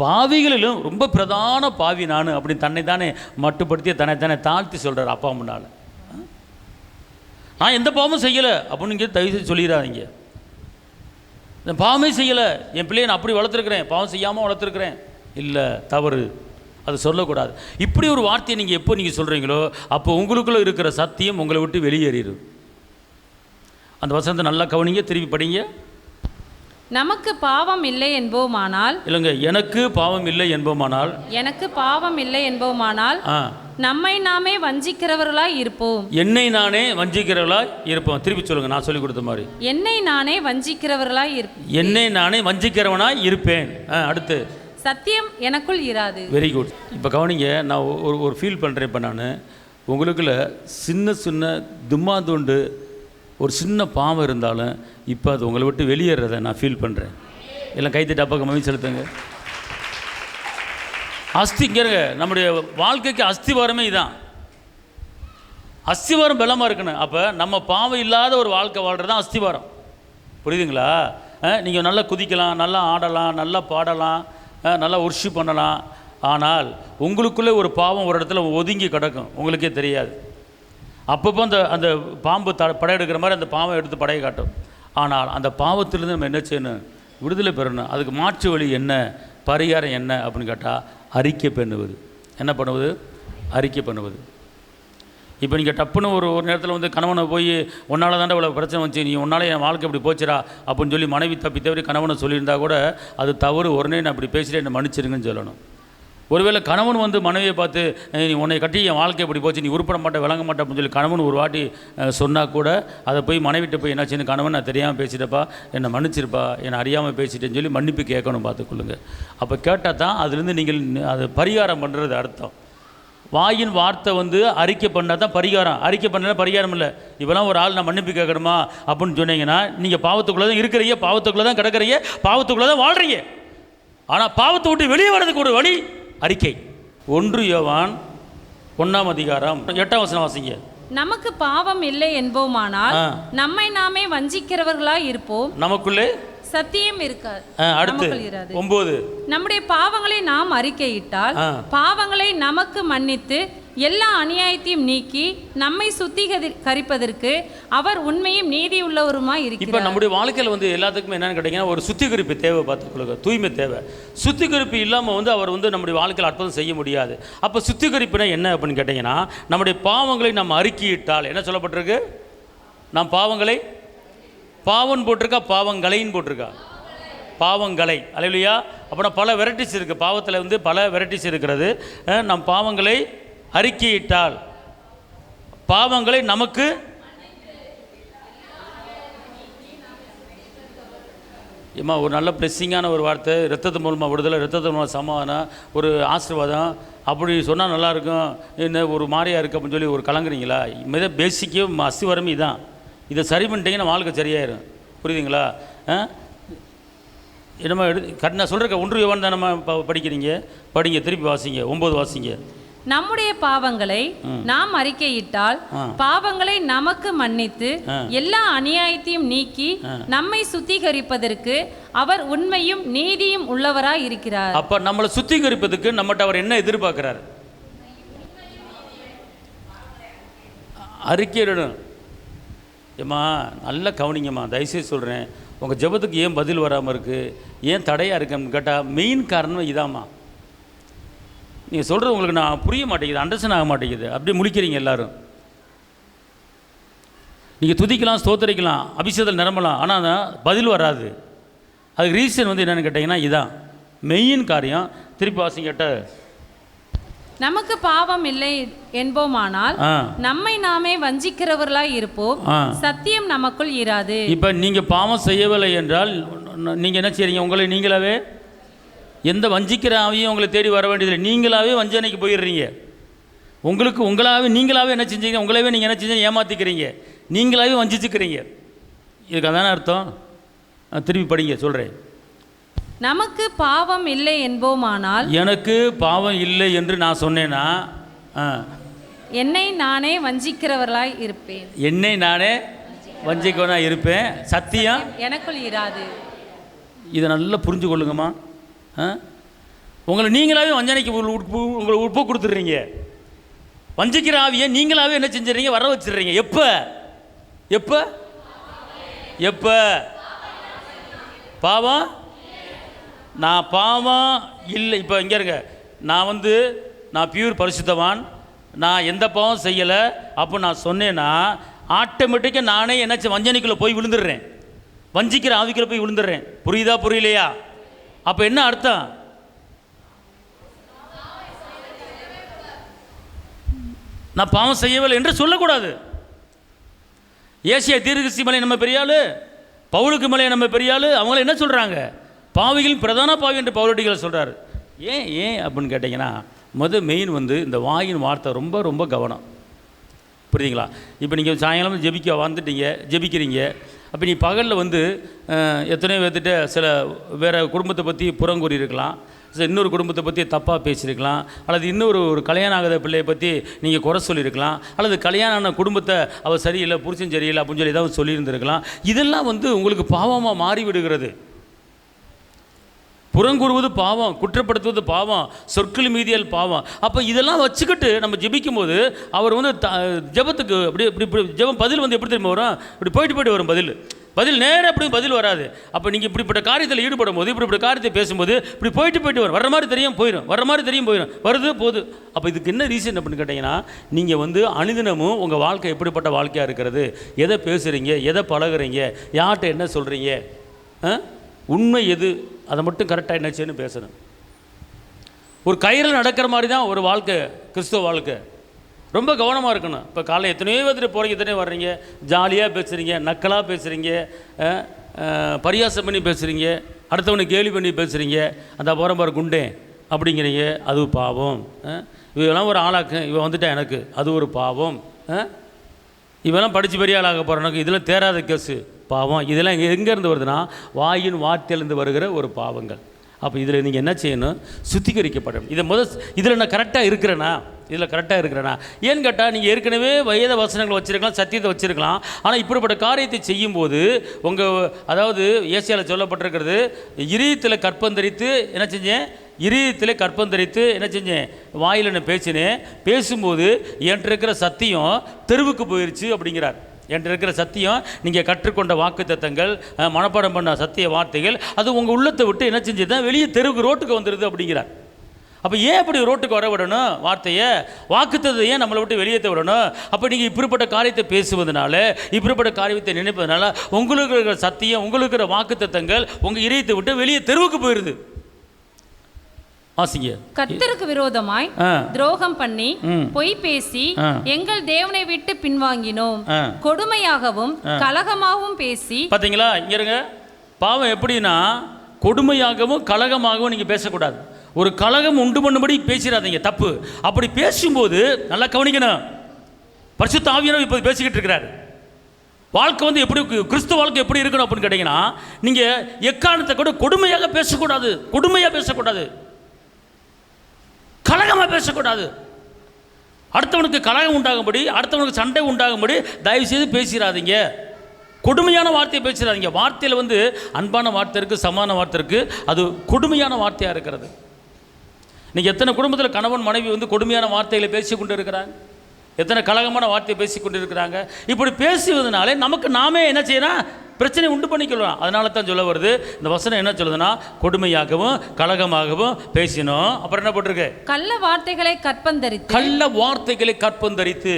Speaker 1: பாவிகளிலும் ரொம்ப பிரதான பாவி நான் அப்படின்னு தன்னை தானே மட்டுப்படுத்தி தன்னை தாழ்த்தி சொல்கிறார் அப்பா முன்னால். நான் எந்த பாவமும் செய்யலை அப்படின்னு தயவு செய்து சொல்லிடாதீங்க. இந்த பாவமே செய்யலை, என் பிள்ளையை நான் அப்படி வளர்த்துருக்குறேன், பாவம் செய்யாமல் வளர்த்துருக்குறேன், இல்லை, தவறு, அது சொல்லக்கூடாது. இப்படி ஒரு வார்த்தையை நீங்கள் எப்போ நீங்கள் சொல்கிறீங்களோ அப்போ உங்களுக்குள்ளே இருக்கிற சத்தியம் உங்களை விட்டு வெளியேறிடும். அந்த வசனத்தை நல்லா கவனிங்க, திருப்பி படிங்க.
Speaker 3: நமக்கு பாவம் இல்லை என்போமானால்,
Speaker 1: இல்லைங்க, எனக்கு பாவம் இல்லை என்போமானால்,
Speaker 3: எனக்கு பாவம் இல்லை என்போமானால் நம்மை நாமே வஞ்சிக்கிறவர்களாய் இருப்போம்.
Speaker 1: என்னை நானே வஞ்சிக்கிறவர்களாய் இருப்போம். திருப்பி சொல்லுங்க, நான் சொல்லி கொடுத்த மாதிரி.
Speaker 3: என்னை நானே வஞ்சிக்கிறவர்களாய் இருப்பேன்.
Speaker 1: என்னை நானே வஞ்சிக்கிறவனாய் இருப்பேன். அடுத்து
Speaker 3: சத்தியம் எனக்குள் இராது.
Speaker 1: Very good. இப்போ கவனிங்க, நான் ஒரு ஃபீல் பண்ணுறேன். இப்போ நான் உங்களுக்குள்ள சின்ன சின்ன தும்மாதுண்டு ஒரு சின்ன பாவம் இருந்தாலும் இப்போ அது உங்களை விட்டு வெளியேறதை நான் ஃபீல் பண்ணுறேன். எல்லாம் கைத்தட்டி அப்பாக்கு மகிழ்ச்சி செலுத்துங்க. அஸ்திங்கிறங்க, நம்முடைய வாழ்க்கைக்கு அஸ்திவாரமே இதான். அஸ்திவாரம் பலமாக இருக்கணும். அப்போ நம்ம பாவம் இல்லாத ஒரு வாழ்க்கை வாழ்கிறது தான் அஸ்திவாரம். புரியுதுங்களா? நீங்கள் நல்லா குதிக்கலாம், நல்லா ஆடலாம், நல்லா பாடலாம், நல்லா ஒர்ஷிப் பண்ணலாம். ஆனால் உங்களுக்குள்ளே ஒரு பாவம் ஒரு இடத்துல ஒதுங்கி கிடக்கும், உங்களுக்கே தெரியாது. அப்பப்போ அந்த பாம்பு படையெடுக்கிற மாதிரி அந்த பாவம் எடுத்து படையை காட்டும். ஆனால் அந்த பாவத்திலேருந்து நம்ம என்ன செய்யணும்? விடுதலை பெறணும். அதுக்கு மாற்று வழி என்ன, பரிகாரம் என்ன அப்படின்னு கேட்டால் அறிக்கை பண்ணுவது. என்ன பண்ணுவது? அறிக்கை பண்ணுவது. இப்போ நீங்கள் டப்புன்னு ஒரு நேரத்தில் வந்து கணவனை போய் உன்னால் தாண்டா இவ்வளோ பிரச்சனை வந்துச்சு, நீ உன்னால் என் வாழ்க்கை இப்படி போச்சுரா அப்படின்னு சொல்லி மனைவி தப்பி தவறி கணவனை சொல்லியிருந்தா கூட அது தவறு, உடனே நான் இப்படி பேசிட்டு என்னை மன்னிச்சிருங்கன்னு சொல்லணும். ஒருவேளை கணவன் வந்து மனைவியை பார்த்து நீ உன்னை கட்டி என் வாழ்க்கை இப்படி போச்சு, நீ உருப்பட மாட்டே விளங்க மாட்டே அப்படின்னு சொல்லி கணவன் ஒரு வாட்டி சொன்னால் கூட அதை போய் மனைவிட்ட போய் என்னாச்சுன்னு, கணவன் நான் தெரியாமல் பேசிட்டப்பா, என்னை மன்னிச்சிருப்பா, என்னை அறியாமல் பேசிட்டேன்னு சொல்லி மன்னிப்பு கேட்கணும், பார்த்துக்கொள்ளுங்க. அப்போ கேட்டால் தான் அதுலேருந்து நீங்கள் அது பரிகாரம் பண்ணுறது அர்த்தம். வாயின் வார்த்தை வந்து அறிக்கை பண்ணால் தான் பரிகாரம். அறிக்கை பண்ணால் பரிகாரம் இல்லை. இப்போலாம் ஒரு ஆள் நான் மன்னிப்பு கேட்கணுமா அப்படின்னு சொன்னீங்கன்னா நீங்கள் பாவத்துக்குள்ளே தான் இருக்கிறீங்க, பாவத்துக்குள்ளே தான் கிடக்கிறீங்க, பாவத்துக்குள்ளே தான் வாழ்கிறீங்க. ஆனால் பாவத்தை விட்டு வெளியே வர்றதுக்கு ஒரு வழி அறிக்கை. 1 யோவான் 1ஆம் அதிகாரம் 8ஆம் வசனம் வாசிங்க.
Speaker 3: நமக்கு பாவம் இல்லை என்போமானால் நம்மை நாமே வஞ்சிக்கிறவர்களாய் இருப்போம், நமக்குள்ளே சத்தியம் இருக்காது.
Speaker 1: அடுத்து 9.
Speaker 3: நம்முடைய பாவங்களை நாம் அறிக்கையிட்டால் பாவங்களை நமக்கு மன்னித்து எல்லா அநியாயத்தையும் நீக்கி நம்மை சுத்திகரிப்பதற்கு அவர் உண்மையும் நீதி உள்ளவருமாய் இருக்கிறார்.
Speaker 1: இப்போ நம்முடைய வாழ்க்கையில் வந்து எல்லாத்துக்குமே என்னன்னு கேட்டீங்கன்னா ஒரு சுத்திகரிப்பு தேவை, பார்த்துக்கொள்ளுங்க, தூய்மை தேவை. சுத்திகரிப்பு இல்லாமல் வந்து அவர் வந்து நம்முடைய வாழ்க்கையில் அற்புதம் செய்ய முடியாது. அப்போ சுத்திகரிப்புனா என்ன அப்படின்னு கேட்டிங்கன்னா, நம்முடைய பாவங்களை நம்ம அறிக்கையிட்டால் என்ன சொல்லப்பட்டிருக்கு? நாம் பாவங்களை, பாவம் போட்டிருக்கா, பாவங்களைன்னு போட்டிருக்கா, பாவங்களை. அல்லேலூயா. அப்படின்னா பல வெரைட்டிஸ் இருக்குது பாவத்தில், வந்து பல வெரைட்டிஸ் இருக்கிறது. நம் பாவங்களை அறிக்கையிட்டால் பாவங்களை நமக்கு ஏமா ஒரு நல்ல பிளெஸ்ஸிங்கான ஒரு வார்த்தை, ரத்தத்து மூலமாக விடுதலை, ரத்தத்து மூலமாக சமாதானம், ஒரு ஆசீர்வாதம் அப்படி சொன்னால் நல்லாயிருக்கும். என்ன ஒரு மாதிரியாக இருக்குது அப்படின்னு சொல்லி ஒரு கலங்குறீங்களா? மிக பேசிக்கே அஸ்திவாரமே இதான். இதை சரி பண்ணிட்டீங்கன்னா வாழ்க்கை சரியாயிரும். புரியுதுங்களா? என்னம்மா நான் சொல்கிறேன், 1 யோவான் தான் நம்ம படிக்கிறீங்க, படிங்க, திருப்பி வாசிங்க, 9 வாசிங்க.
Speaker 3: நம்முடைய பாவங்களை நாம் அறிக்கையிட்டால் பாவங்களை நமக்கு மன்னித்து எல்லா அநியாயத்தையும் நீக்கி நம்மை சுத்திகரிப்பதற்கு அவர் உண்மையும் நீதியும் உள்ளவராய் இருக்கிறார்.
Speaker 1: அப்ப நம்மளை சுத்திகரிப்பதற்கு நம்மகிட்ட அவர் என்ன எதிர்பார்க்கிறார்? அறிக்கையிடணும். ஏம்மா நல்லா கவனிங்கம்மா, தயவுசெய்து சொல்கிறேன். உங்கள் ஜெபத்துக்கு ஏன் பதில் வராமல் இருக்குது, ஏன் தடையாக இருக்குன்னு கேட்டால் மெயின் காரணம் இதாம்மா. நீங்கள் சொல்கிறது உங்களுக்கு நான் புரிய மாட்டேங்குது, அண்டர்ஸ்டாண்ட் ஆக மாட்டேங்குது. அப்படியே முழிக்கிறீங்க எல்லாரும். நீங்கள் துதிக்கலாம், ஸ்தோத்தரிக்கலாம், அபிஷேகத்தில் நிரம்பலாம், ஆனால் பதில் வராது. அதுக்கு ரீசன் வந்து என்னென்னு கேட்டிங்கன்னா இதான் மெயின் காரியம். திருப்பி வாசிங்கிட்ட,
Speaker 3: நமக்கு பாவம் இல்லை என்போமானால் நம்மை நாமே வஞ்சிக்கிறவர்களாய் இருப்போம், சத்தியம் நமக்குள் இராது.
Speaker 1: இப்போ நீங்கள் பாவம் செய்யவில்லை என்றால் நீங்கள் என்ன செய்றீங்க? உங்களை நீங்களாவே, எந்த வஞ்சிக்கிற ஆவியும் உங்களை தேடி வர வேண்டியதில்லை, நீங்களாவே வஞ்சனைக்கு போயிடுறீங்க. உங்களாகவே நீங்களாவே என்ன செஞ்சீங்க? உங்களாவே நீங்கள் என்ன செஞ்சீங்க? ஏமாற்றிக்கிறீங்க, நீங்களாவே வஞ்சிச்சுக்கிறீங்க. இதுக்கு அதான அர்த்தம். திருப்பி படிங்க, சொல்கிறேன்.
Speaker 3: நமக்கு பாவம் இல்லை என்போமானால்,
Speaker 1: எனக்கு பாவம் இல்லை என்று நான் சொன்னேன்னா
Speaker 3: என்னை நானே வஞ்சிக்கிறவர்களாய் இருப்பேன்,
Speaker 1: என்னை நானே வஞ்சிக்கவனாக இருப்பேன், சத்தியம்
Speaker 3: எனக்குள் இராது.
Speaker 1: இதை நல்லா புரிஞ்சு கொள்ளுங்கம்மா. உங்களை நீங்களாவே வஞ்சனைக்கு உங்களை உப்பு கொடுத்துட்றீங்க. வஞ்சிக்கிற ஆவியை நீங்களாவே என்ன செஞ்சிடறீங்க? வர வச்சிடுறீங்க. எப்போ எப்போ எப்போ பாவம், நான் பாவம் இல்லை. இப்போ இங்கே இருங்க, நான் பியூர் பரிசுத்தவான், நான் எந்த பாவம் செய்யலை அப்போ நான் சொன்னேன்னா ஆட்டோமேட்டிக்காக நானே என்னாச்சு? வஞ்சனைக்குள்ளே போய் விழுந்துடுறேன், வஞ்சிக்கிற ஆவிக்குள்ளே போய் விழுந்துடுறேன். புரியுதா புரியலையா? அப்போ என்ன அர்த்தம்? நான் பாவம் செய்யவில்லை என்று சொல்லக்கூடாது. ஏசியா தீர்க்கதரிசி மலை நம்ம பெரிய ஆளு, பவுலுக்கு மலை நம்ம பெரிய ஆளு, அவங்கள என்ன சொல்கிறாங்க? பாவிகளின் பிரதான பாவி என்று பவுலடிகள் சொல்கிறார். ஏன் அப்படின்னு கேட்டிங்கன்னா, மெயின் வந்து இந்த வாயின் வார்த்தை ரொம்ப ரொம்ப கவனம். புரியுதுங்களா? இப்போ நீங்கள் சாயங்காலம் ஜெபிக்கிறீங்க. அப்போ நீ பகலில் வந்து எத்தனையோ பேர்த்திட்ட சில வேறு குடும்பத்தை பற்றி புறங்கூறி இருக்கலாம், இன்னொரு குடும்பத்தை பற்றி தப்பாக பேசியிருக்கலாம், அல்லது இன்னொரு கல்யாணம் ஆகாத பிள்ளையை பற்றி நீங்கள் குறை சொல்லியிருக்கலாம், அல்லது கல்யாணம் ஆன குடும்பத்தை அவள் சரியில்லை, புருஷன் சரியில்லை அப்படின்னு சொல்லி ஏதாவது சொல்லியிருந்திருக்கலாம். இதெல்லாம் வந்து உங்களுக்கு பாவமாக மாறிவிடுகிறது. புறங்கூறுவது பாவம், குற்றப்படுத்துவது பாவம், சொற்கள் மீதியல் பாவம். அப்போ இதெல்லாம் வச்சுக்கிட்டு நம்ம ஜெபிக்கும் போது அவர் வந்து ஜெபத்துக்கு இப்படி ஜெபம் பதில் வந்து எப்படி தெரியுமா வரும்? இப்படி போயிட்டு வரும் பதில் நேராக அப்படி பதில் வராது. அப்போ நீங்கள் இப்படிப்பட்ட காரியத்தில் ஈடுபடும் போது, இப்படிப்பட்ட காரியத்தை பேசும்போது இப்படி போயிட்டு வரும். வர்ற மாதிரி தெரியும் போயிடும், வர்ற மாதிரி தெரியும் போயிடும், வருது போகுது. அப்போ இதுக்கு என்ன ரீசன் அப்படின்னு கேட்டிங்கன்னா, நீங்கள் வந்து அனுதினமும் உங்கள் வாழ்க்கை எப்படிப்பட்ட வாழ்க்கையாக இருக்கிறது, எதை பேசுகிறீங்க, எதை பழகுறீங்க, யார்கிட்ட என்ன சொல்கிறீங்க, உண்மை எது, அதை மட்டும் கரெக்டாக என்னச்சுன்னு பேசணும். ஒரு கயிறில் நடக்கிற மாதிரி தான் ஒரு வாழ்க்கை, கிறிஸ்துவ வாழ்க்கை. ரொம்ப கவனமாக இருக்கணும். இப்போ காலையில் எத்தனையோ பேர் போகிறீங்க, எத்தனையோ வர்றீங்க, ஜாலியாக பேசுகிறீங்க, நக்கலாக பேசுகிறீங்க, பரியாசம் பண்ணி பேசுகிறீங்க, அடுத்தவனுக்கு கேலி பண்ணி பேசுகிறீங்க, அந்த போகிறம்பார் குண்டேன் அப்படிங்கிறீங்க, அது பாவம். இவெல்லாம் ஒரு ஆளாக்கு, இவன் வந்துட்டா எனக்கு, அது ஒரு பாவம். இவெல்லாம் படித்து பெரிய ஆளாக போகிறவனுக்கு இதெல்லாம் தேராத கேஸு, பாவம். இதெல்லாம் எங்கேருந்து வருதுன்னா வாயின் வார்த்தையிலேருந்து வருகிற ஒரு பாவங்கள். அப்போ இதில் நீங்கள் என்ன செய்யணும்? சுத்திகரிக்கப்படணும். இதில் நான் கரெக்டாக இருக்கிறேன்னா, ஏன்னு கேட்டால் நீங்கள் ஏற்கனவே வேத வசனங்கள் வச்சுருக்கலாம், சத்தியத்தை வச்சுருக்கலாம். ஆனால் இப்படிப்பட்ட காரியத்தை செய்யும்போது அதாவது ஏசியாவில் சொல்லப்பட்டிருக்கிறது, இதயத்தில் கற்பந்தரித்து என்ன செஞ்சேன்? வாயில் நான் பேசும்போது என்கிட்ட இருக்கிற சத்தியம் தெருவுக்கு போயிடுச்சு அப்படிங்கிறார். என்கிட்ட இருக்கிற சத்தியம், நீங்கள் கற்றுக்கொண்ட வாக்குத்தத்தங்கள், மனப்பாடம் பண்ண சத்திய வார்த்தைகள், அது உங்கள் உள்ளத்தை விட்டு என்ன செஞ்சதுதான் வெளியே தெருவுக்கு ரோட்டுக்கு வந்துடுது அப்படிங்கிறார். அப்போ ஏன் இப்படி ரோட்டுக்கு வர விடணும்? வாக்குத்தத்தை ஏன் நம்மளை விட்டு வெளியேற்ற விடணும்? அப்போ நீங்கள் இப்படிப்பட்ட காரியத்தை பேசுவதனால, இப்படிப்பட்ட காரியத்தை நினைப்பதனால உங்களுக்கு இருக்கிற சத்தியம், உங்களுக்கு இருக்கிற வாக்குத்தத்தங்கள் உங்கள் இதயத்தை விட்டு வெளியே தெருவுக்கு போயிடுது.
Speaker 3: கர்த்தருக்கு விரோதமாய் துரோகம் பண்ணி பொய் பேசி எங்கள் தேவனை விட்டு பின்வாங்கினோம், கொடுமையாகவும் கலகமாகவும் பேசி.
Speaker 1: பாத்தீங்களா? இங்க இருங்க, பாவம் எப்படின்னா கொடுமையாகவும் கலகமாகவும் நீங்க பேசக்கூடாது. ஒரு கலகம் உண்டு பண்ணும்படி பேசிடாதீங்க, தப்பு. அப்படி பேசும்போது நல்லா கவனிக்கணும், பரிசுத்த ஆவியானவர் இப்போது பேசிக்கிட்டு இருக்கிறார். வாழ்க்கை வந்து எப்படி, கிறிஸ்துவ வாழ்க்கை எப்படி இருக்கணும் அப்படின்னு கேட்டீங்கன்னா, நீங்க எக்காரணத்தை கூட கொடுமையாக பேசக்கூடாது, கலகமாக பேசக்கூடாது. அடுத்தவனுக்கு கலகம் உண்டாகும்படி, அடுத்தவனுக்கு சண்டை உண்டாகும்படி தயவு செய்து பேசிடாதீங்க. கொடுமையான வார்த்தையை பேசிடாதீங்க. வார்த்தையில் வந்து அன்பான வார்த்தை இருக்குது, சமான வார்த்தை இருக்குது, அது கொடுமையான வார்த்தையாக இருக்கிறது. நீங்கள் எத்தனை குடும்பத்தில் கணவன் மனைவி வந்து கொடுமையான வார்த்தைகளை பேசி கொண்டு இருக்கிறாங்க, எத்தனை கலகமான வார்த்தையை பேசி கொண்டு இருக்கிறாங்க. இப்படி பேசுவதனாலே நமக்கு நாமே என்ன செய்யணும்?
Speaker 2: பிரச்சனை உண்டு பண்ணிக்கலாம். அதனால தான் சொல்ல வருது, இந்த வசனம் என்ன சொல்லுதுன்னா, கொடுமையாகவும் கலகமாகவும் பேசினோம். அப்புறம் என்ன போட்டிருக்கு?
Speaker 3: கள்ள வார்த்தைகளை கற்பந்தரித்து. கள்ள
Speaker 2: வார்த்தைகளை கற்பந்தரித்து.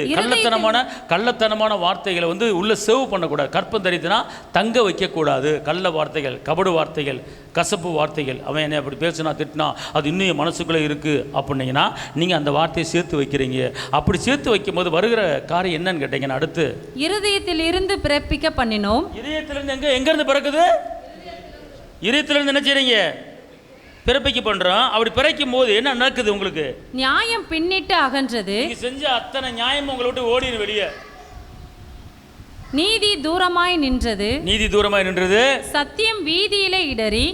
Speaker 2: கள்ளத்தனமான வார்த்தைகளை வந்து உள்ள சேவ் பண்ணக்கூடாது. கற்பந்தரித்துனா தங்க வைக்கக்கூடாது. கள்ள வார்த்தைகள், கபடு வார்த்தைகள், கசப்பு வார்த்தைகள், அவன் என்ன அப்படி பேசினா திட்டினா அது இன்னும் மனசுக்குள்ளே இருக்குது அப்படின்னீங்கன்னா நீங்கள் அந்த வார்த்தையை சேர்த்து வைக்கிறீங்க. அப்படி சேர்த்து வைக்கும் போது வருகிற காரியம் என்னன்னு கேட்டீங்கன்னா, அடுத்து
Speaker 3: இருதயத்தில் இருந்து பிறப்பிக்க பண்ணினோம்.
Speaker 2: இதயத்திலிருந்து எங்கேருந்து பிறக்குது? இதயத்திலிருந்து என்ன செய்றீங்க? பிறப்பிக்க பண்ணுறோம். அப்படி பிறக்கும் போது என்ன நடக்குது? உங்களுக்கு
Speaker 3: நியாயம் பின்னிட்டு அகன்றது.
Speaker 2: நீங்கள் செஞ்ச அத்தனை நியாயம் உங்களை விட்டு ஓடிடு வெளியே.
Speaker 3: நீதி தூரமாய் நின்றது.
Speaker 2: சத்தியம்
Speaker 3: வீதியிலே இடறி.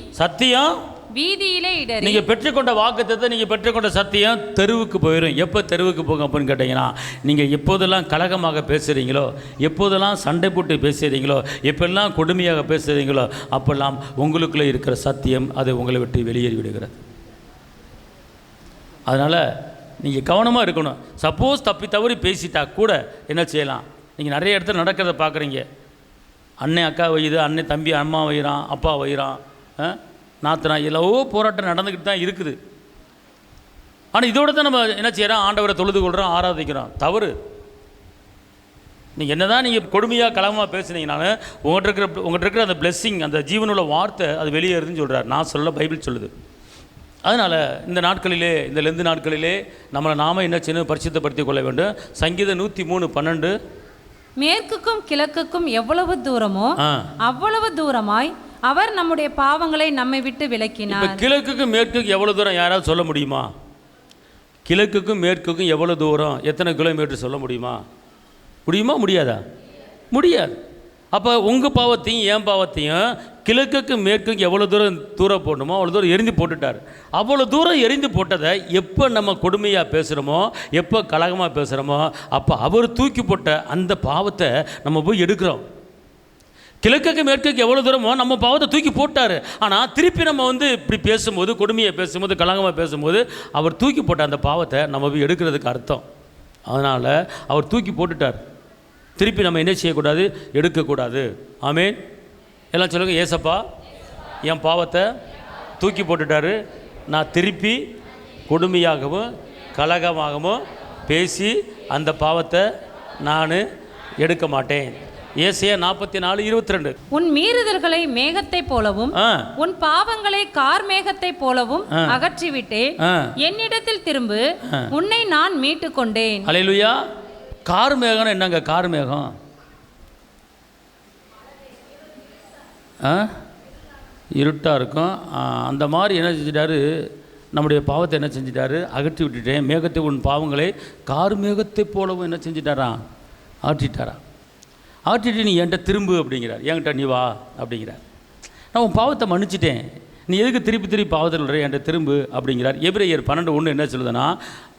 Speaker 2: நீங்க பெற்றுக்கொண்ட வாக்குத்தத்தம், நீங்க பெற்றுக்கொண்ட சத்தியம் தெருவுக்கு போயிடும். எப்போ தெருவுக்கு போகும் அப்படின்னு கேட்டீங்கன்னா, நீங்க எப்போதெல்லாம் கலகமாக பேசுறீங்களோ, எப்போதெல்லாம் சண்டை போட்டு பேசுறீங்களோ, எப்பெல்லாம் கொடுமையாக பேசுறீங்களோ, அப்பெல்லாம் உங்களுக்குள்ளே இருக்கிற சத்தியம் அது உங்களை விட்டு வெளியேறி விடுகிறது. அதனால நீங்க கவனமாக இருக்கணும். சப்போஸ் தப்பி தவறி பேசிட்டா கூட என்ன செய்யலாம்? நீங்கள் நிறைய இடத்துல நடக்கிறத பார்க்குறீங்க. அண்ணன் அக்கா வையுது, அண்ணன் தம்பி அம்மா வைகிறான், அப்பா வைகிறான், நாத்தனா, எல்லவோ போராட்டம் நடந்துக்கிட்டு தான் இருக்குது. ஆனால் இதோட தான் நம்ம என்ன செய்கிறோம்? ஆண்டவரை தொழுது கொள்கிறோம், ஆராதிக்கிறோம். தவறு. நீங்கள் என்ன தான் நீங்கள் கொடுமையாக கலகமாக பேசுனீங்கனாலும் உங்கள்கிட்ட இருக்கிற அந்த பிளெஸ்ஸிங், அந்த ஜீவனுள்ள வார்த்தை அது வெளியேறுதுன்னு சொல்கிறார். நான் சொல்ல, பைபிள் சொல்லுது. அதனால் இந்த நாட்களிலே, இந்த லெந்து நாட்களிலே நம்மளை நாம என்ன செய்யணும்? பரிசுத்தப்படுத்திக் கொள்ள வேண்டும். சங்கீதம் 103:12,
Speaker 3: மேற்குக்கும் கிழக்குக்கும் எவ்வளவு தூரமோ அவ்வளவு தூரமாய் அவர் நம்முடைய பாவங்களை நம்மை விட்டு விலக்கினார்.
Speaker 2: கிழக்குக்கும் மேற்குக்கும் எவ்வளவு தூரம் யாராவது சொல்ல முடியுமா? கிழக்குக்கும் மேற்குக்கும் எவ்வளவு தூரம், எத்தனை கிலோமீட்டர் சொல்ல முடியுமா? முடியாதா? முடியாது. அப்போ உங்கள் பாவத்தையும் என் பாவத்தையும் கிழக்குக்கு மேற்குக்கு எவ்வளோ தூரம் போடணுமோ அவ்வளோ தூரம் எரிந்து போட்டுட்டார். அவ்வளோ தூரம் எரிந்து போட்டதை எப்போ நம்ம கொடுமையாக பேசுகிறோமோ, எப்போ கலகமாக பேசுகிறோமோ, அப்போ அவர் தூக்கி போட்ட அந்த பாவத்தை நம்ம போய் எடுக்கிறோம். கிழக்குக்கு மேற்குக்கு எவ்வளோ தூரமோ நம்ம பாவத்தை தூக்கி போட்டார். ஆனால் திருப்பி நம்ம வந்து இப்படி பேசும்போது, கொடுமையை பேசும்போது, கலகமாக பேசும்போது அவர் தூக்கி போட்ட அந்த பாவத்தை நம்ம போய் எடுக்கிறதுக்கு அர்த்தம். அதனால் அவர் தூக்கி போட்டுட்டார். திருப்பி நம்ம என்ன செய்யக்கூடாது? எடுக்கக்கூடாது. ஆமேன். எல்லாம் சொல்லுங்க, ஏசப்பா என் பாவத்தை தூக்கி போட்டுட்டாரு. நான் திருப்பி கொடுமையாகவும் கலகமாகவும் பேசி அந்த பாவத்தை நான் எடுக்க மாட்டேன். ஏசாயா 44:22.
Speaker 3: உன் மீறுதல்களை மேகத்தை போலவும் உன் பாவங்களை கார் மேகத்தை போலவும் அகற்றிவிட்டேன். என்னிடத்தில் திரும்பு, உன்னை நான் மீட்டு கொண்டேன்.
Speaker 2: அல்லேலூயா. கார் மேகம் என்னங்க? கார் மேகம் இருட்டாக இருக்கும். அந்த மாதிரி என்ன செஞ்சிட்டாரு? நம்முடைய பாவத்தை என்ன செஞ்சிட்டாரு? அகற்றி விட்டுட்டேன். மேகத்தை உன் பாவங்களை கார் மேகத்தை போலவும் என்ன செஞ்சிட்டாரா? ஆற்றிட்டாரா? ஆற்றிட்டு நீ என்கிட்ட திரும்பு அப்படிங்கிறார். என்கிட்ட நீ வா அப்படிங்கிறார். நான் உன் பாவத்தை மன்னிச்சிட்டேன், நீ எதுக்கு திருப்பி பாவத்தில் விடுற? என்கிட்ட திரும்பு அப்படிங்கிறார். எபிரேயர் 12:1 என்ன சொல்லுதுன்னா,